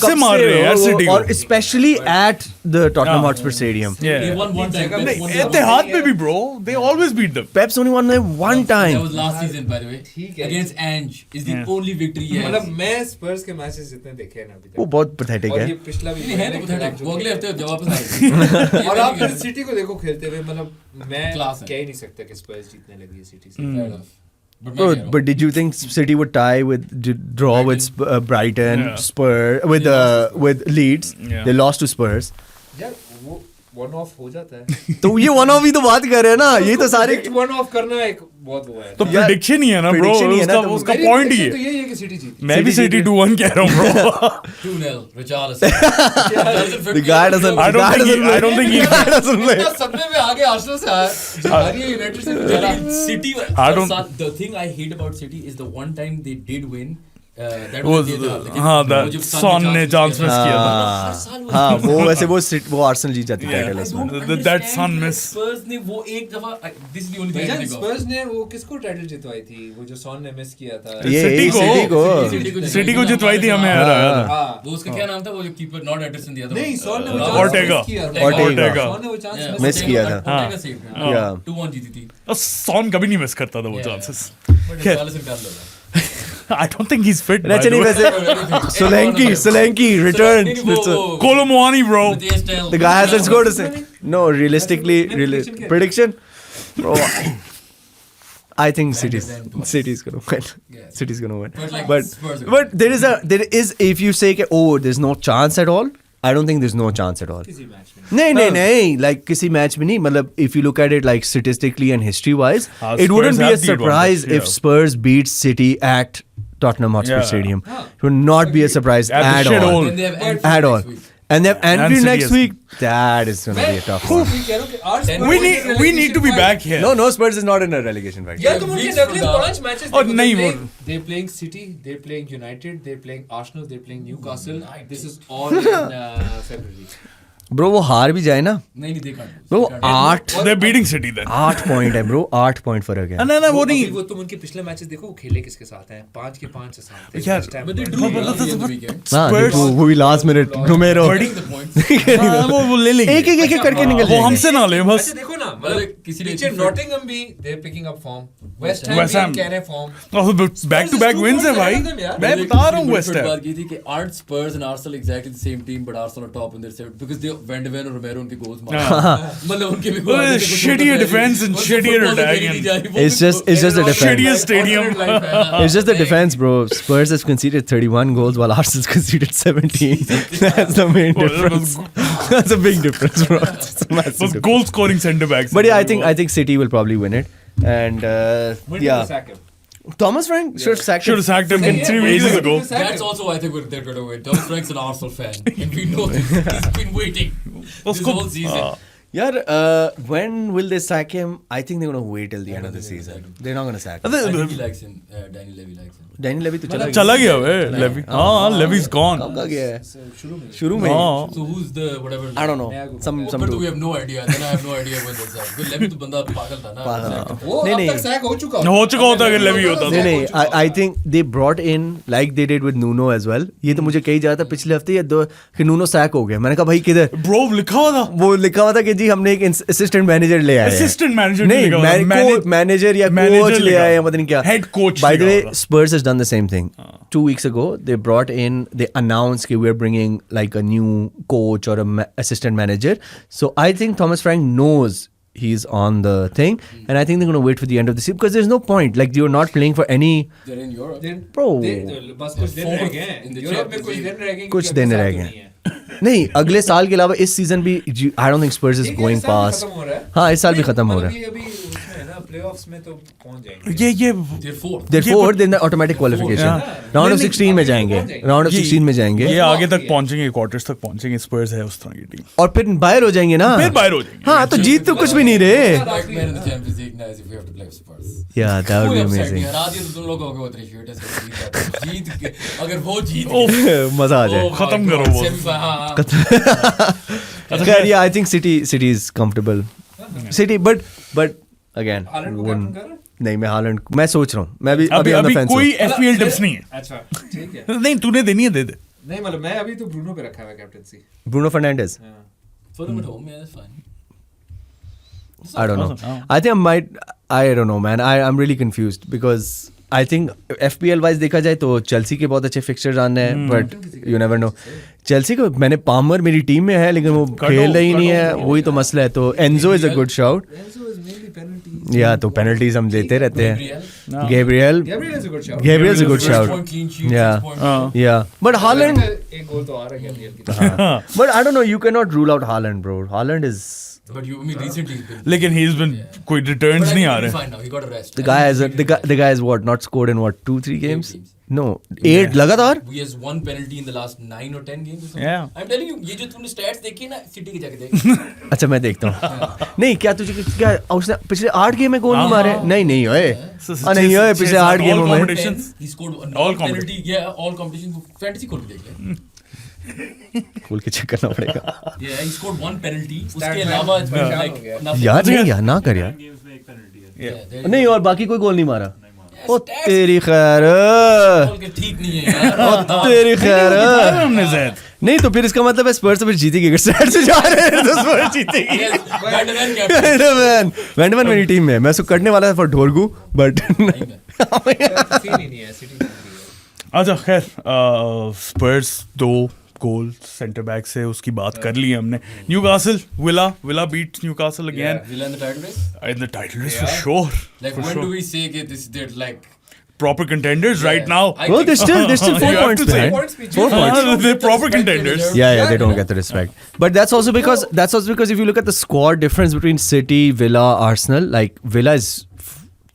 से मार रहे हैं यार सिटी को और specially at the Tottenham Hotspur stadium Yeah. They won one time. नहीं, इत्तेहाद में भी bro they always beat them Pep's only one one That time was last season, by the way. ठीक है। Against Ange is the only victory he has. मतलब मैं स्पर्स के matches जितने देखे हैं ना अभी वो तक बहुत पैथेटिक और है ये पिछला भी नहीं है तो pathetic. वो अगले हफ्ते जब वापस आएगी. और आप फिर सिटी को देखो खेलते हुए मतलब मैं Class है. कह ही नहीं सकता कि स्पर्स जीतने लगी है सिटी से Fair enough. But मैं कह रहा हूँ. But did you think City would tie with draw with Brighton, Yeah. Spurs with Leeds? Yeah. They lost to Spurs. यार वो वन ऑफ हो जाता है तो ये वन ऑफ ही तो बात कर रहे हैं ना ये तो सारे वन ऑफ करना एक बहुत वो है तो प्रेडिक्शन ही है ना ब्रो prediction ही है ना, उसका तो उसका मेरी पॉइंट ही prediction तो है यही है कि सिटी जीती मैं भी सिटी 2-1 कह रहा हूँ bro 2-0 Richarlison. The guy doesn't. I don't think he guy doesn't play. इतना सदमे में आगे आर्सेनल से आया जो हारी है यूनाइटेड से बेचारा city I don't- the thing I hate about City is the one time they did win that वो was लेकिन हाँ वो जब सन ने चांस मिस किया था हर साल वो हाँ वो वैसे वो आर्सेनल जीत जाती है Yeah. टाइटल इसमें That Son miss. Spurs ने वो एक दफा this is the only thing I भाईजान can think of. स्पर्स ने वो किसको टाइटल जितवाई थी वो जो सॉन ने मिस किया था ये City को City को जितवाई थी हमें हराया था हाँ वो उसका क्या नाम था वो जो कीपर नॉट एंडरसन दिया था नहीं सॉन ने वो Ortega. चांस मिस किया था Ortega. सॉन ने वो चांस Yeah, Miss किया था. Ortega saved it. Yeah. 2-1 जीती थी और सॉन कभी नहीं मिस करता था वो Yeah. चांसेस But Richarlison कर लो I don't think he's fit अच्छा नहीं वैसे Solanke returns Colomwani bro the guy hasn't scored a no realistically prediction bro I think City's gonna win Yeah. City's gonna win But like but Spurs are but there is if you say कि, oh there's no chance at all I don't think there's no chance at all किसी match में नहीं like किसी match में नहीं मतलब if you look at it like statistically and history wise it Spurs wouldn't be a have the surprise advantage, if yeah. Spurs beat City at Tottenham Hotspur Yeah. Stadium it would not be a surprise At the at shit all hole. Then they have Anfield at all next week. and they have Anfield City next has- week that is gonna be a tough one मैं कह रहा हूँ कि आज Then Spurs we need to be back here no Spurs is not in a relegation fight यार तुम उनके Weeks अगले from now. 5 मैचेस और नहीं वो they're playing City they're playing United they're playing Arsenal they're playing Newcastle this is all in February bro वो हार भी जाए ना नहीं देखा bro 8 they're beating City then 8 point है bro 8 point फर्क है ना वो अभी नहीं वो तुम उनके पिछले मैचेस देखो वो खेले किसके साथ हैं 5 के 5 से साथ थे यार, This time- But they drew on the weekend. हाँ Spurs- वो भी last minute Romero Getting the points. हाँ, वो ले लेंगे एक करके निकल वो जाएंगे हमसे ना ले बस अच्छा देखो ना मतलब मतलब किसी ने पीछे इतनी नॉटिंगहम भी they picking up form West West Ham Ham. भी कह रहे हैं form back to back wins है भाई मैं बता रहा हूँ वेस्ट बात है की थी कि aren't Spurs and Arsenal exactly the same team but Arsenal are top in their set because they Van de Ven और Romero उनके goals मारे मतलब उनके भी Well, shittier defense and shittier attack It's just the defense. Shittiest stadium. It's just the defense, bro. Spurs has conceded 31 goals while Arsenal's conceded 17. That's the main Well, difference. That's a big difference, bro. It's a massive बस difference. goal scoring centre backs But yeah, I think City will probably win it. And yeah, Thomas Frank should sack should have sacked him 3 weeks ago That's also why I think they're going to win. Thomas Frank's an Arsenal fan, and we know this. He's been waiting this उसको whole season. yeah. When will they sack him? I think they're gonna wait till the end of the season. They're not gonna sack him. He likes him. Danny Levy likes him. Danny Levy तो चला गया वे levy हाँ लेवी's gone कब का गया है शुरू में हाँ So who's the whatever? I don't know some But dude. we have no idea. Then I have no idea when they'll sack. Because Levy तो बंदा पागल था ना. वो नहीं, अब नहीं। तक सैक हो चुका हो चुका होता अगर लेवी होता नहीं नहीं I think they brought in like they did with Nuno as well. ये तो मुझे कही जा रहा था पिछले हफ्ते या दो कि Nuno सैक हो गया मैंने कहा भाई किधर ब्रो लिखा हुआ था वो लिखा हुआ था कि जी हमने एक असिस्टेंट मैनेजर ले आए हैं। Assistant manager नहीं लिखा हुआ था, मैनेजर या manager कोच ले लिखा आए हैं हुआ पता नहीं क्या Head coach by the लिखा way हुआ था। Spurs has done the same thing 2 weeks ago they brought in they announced that we're bringing like a new coach or a assistant manager so I think Thomas Frank knows he's on the thing and I think they're going to wait for the end of the season because there's no point like you're not playing for any They're in Europe. bro बस कुछ दिन रह गए हैं In the Europe में Champions कुछ League. दिन रह गए कुछ दिन रह गए नहीं अगले साल के अलावा इस सीजन भी I don't think Spurs is going past हाँ इस साल भी खत्म हो रहा है अभी उसमें ना प्लेऑफ्स में तो पहुंच जाएंगे ये They're fourth. They're fourth, then the automatic qualification. Yeah. Round of नहीं, 16 में अभी जाएंगे. पहुंच जाएंगे। Round of 16 में जाएंगे. ये आगे तक पहुंचेंगे क्वार्टर्स तक पहुंचेंगे स्पर्स है उस तरह की टीम और फिर बाहर हो जाएंगे ना. फिर बाहर हो जाएंगे हाँ तो जीत तो कुछ भी नहीं रहे. Like men in the Champions League now is if we have to play with Spurs. Yeah, that would be कोई upset नहीं amazing. है. रात ये तो तुम लोग कहोगे वो appreciate है. जीत के अगर वो जीत गए, मजा आ जाए. oh my खत्म God, करो वो। semi-final, हाँ. खैर yeah, I think City is comfortable. City, but again, Holland को wouldn't- कैप्टन कर नहीं मैं हालैंड मैं सोच रहा हूँ मैं भी अभी on the अभी fence कोई हूँ। FPL टिप्स नहीं है, अच्छा ठीक है। नहीं तूने देनी है दे दे। नहीं मतलब मैं अभी तो ब्रूनो पे रखा हुआ captaincy. Bruno Fernandes For them at home, yeah, that's fine. I don't know. Awesome. I think I don't know man. I'm really confused because I think FPL wise देखा जाए तो चेल्सी के बहुत अच्छे फिक्सचर्स आने हैं but you never know. Chelsea को मैंने पामर मेरी टीम में है लेकिन वो खेल रही नहीं है, वही तो मसला है। तो Enzo is a good shout या तो पेनल्टीज हम देते रहते हैं। Gabriel Gabriel is a good shout. Gabriel is a good First shout. point clean sheet, Yeah. first point. Yeah, but Haaland एक गोल तो आ रहा है Gabriel की तरफ। but I don't know, you cannot rule out Haaland bro. Haaland is But you, I mean, recently he's been. लेकिन he's been कोई But returns I नहीं think uh he'll be रहे। fine now. He got a rest. the guy has the guy has what not scored in what 2-3 games? games. No, 8 लगातार। He has one penalty in the last 9 or 10 games or something. Yeah. I'm telling you, ये जो तूने stats देखी है ना, City के जाके देख। अच्छा मैं देखता हूँ। नहीं क्या तुझे क्या उसने पिछले 8 गेम में गोल नहीं मारे? नहीं ओए नहीं ओए पिछले 8 गेमों में competitions. He scored All all penalty. Yeah, all competitions. Fantasy खोल के देख ले. खोल के चेक करना पड़ेगा Yeah, he scored one penalty. उसके अलावा it's been like nothing. यार नहीं यार ना कर यार Yeah, there- नहीं और बाकी कोई गोल नहीं मारा Yeah, ओ stats तेरी खैर खोल के ठीक नहीं है यार. ओ तेरी खैर हमने ज़ैद नहीं तो फिर इसका मतलब है स्पर्स तो फिर जीतेगी अगर स्टैट से जा रहे हैं तो स्पर्स जीतेगी Yes, Van de Ven captain. वैंडमैन मेरी टीम में मैं उसको करने वाला था फॉर ढोरगू बट सीन ही नहीं है सिटी की। अच्छा खैर स्पर्स 2 गोल सेंटर बैक से उसकी बात कर ली हमने। Newcastle Villa beats Newcastle again Villa in the title race. in the title race for sure. Like when do we say that this they're like Proper contenders right now. I well think they're still 4 You have points to say. behind Points भी 4 points They're proper contenders. yeah they don't get the respect but that's also because if you look at the squad difference between City, Villa, Arsenal, like Villa is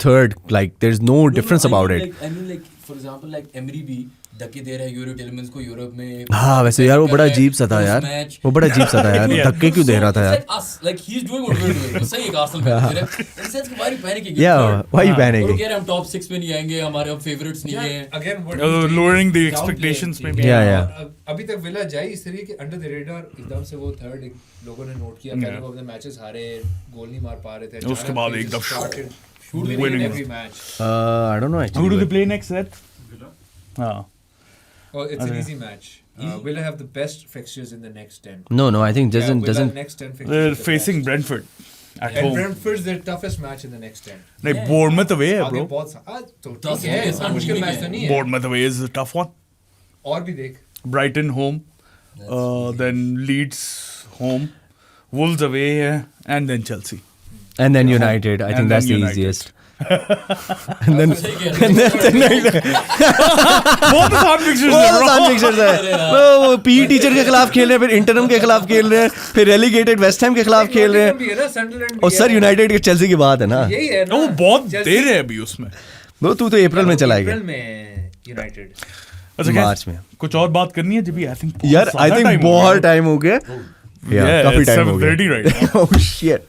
third, like there's no difference about it. I mean like for example like Emery भी धक्के दे रहा है euro टेलमेंस को Europe में। हाँ वैसे यार वो बड़ा अजीब सा था यार, वो बड़ा अजीब सा था यार, धक्के क्यों दे रहा था यार? Like he's doing what we're doing. सही एक आर्सेनल में तेरे in sense कि why are you panicking? Yeah, why are you वो panicking? कह रहे हम टॉप 6 में नहीं आएंगे, हमारे अब फेवरेट्स नहीं हैं। Again, what Lowering the downplaying expectations team. maybe. Yeah. अभी तक विला जाई इस तरीके के अंडर द रेडार एकदम से वो थर्ड लोगों ने नोट किया, पहले वो अपने मैचेस हारे, गोल नहीं मार पा रहे थे। उसके बाद एकदम winning winning. every match. I don't know Who actually. do they play next, Seth? हाँ Oh, it's an easy match. Villa have the best fixtures in the next 10. No, I think Yeah, Villa doesn't. next 10 fixtures. they're are the facing best. Brentford at And home. Brentford's their toughest match in the next 10. नहीं Bournemouth away है आगे bro. बहुत तो Tough ठीक है, है, इतना मुश्किल मैच तो नहीं है। Bournemouth away is a tough one. और भी देख। Brighton home, then Leeds home, Wolves away and then Chelsea. And then United. I And think that's then the United. easiest. And then सही कह रहे हैं। बहुत आसान fixtures वो है तो bro. आसान fixtures है। वो PE टीचर के खिलाफ खेल रहे हैं, फिर इंटरम के खिलाफ खेल रहे हैं, फिर रेलीगेटेड वेस्ट हैम के खिलाफ खेल रहे भी हैं। है ना, Sunderland भी और है। सर यूनाइटेड के चेल्सी की बात है ना, यही है ना। वो बहुत Chelsea- देर है अभी उसमें। वो तू तो अप्रैल में चला गया, अप्रैल में यूनाइटेड। अच्छा मार्च में। कुछ और बात करनी है जब भी I think यार आई थिंक बहुत टाइम हो गया, काफी it's टाइम हो 7:30 right गया। Oh shit.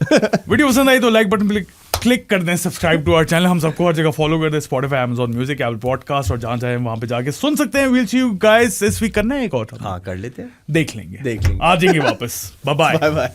वीडियो पसंद आई तो लाइक बटन पे क्लिक कर दें, सब्सक्राइब टू आवर चैनल, हम सबको हर जगह फॉलो कर दें, Spotify, Amazon Music, Apple Podcast और जहाँ चाहें वहाँ पे जाके सुन सकते हैं। विल सी यू गाइस इस वीक करना है एक और, हाँ कर लेते हैं, देख लेंगे देख लेंगे। आ जाएंगे वापस। Bye bye. Bye bye.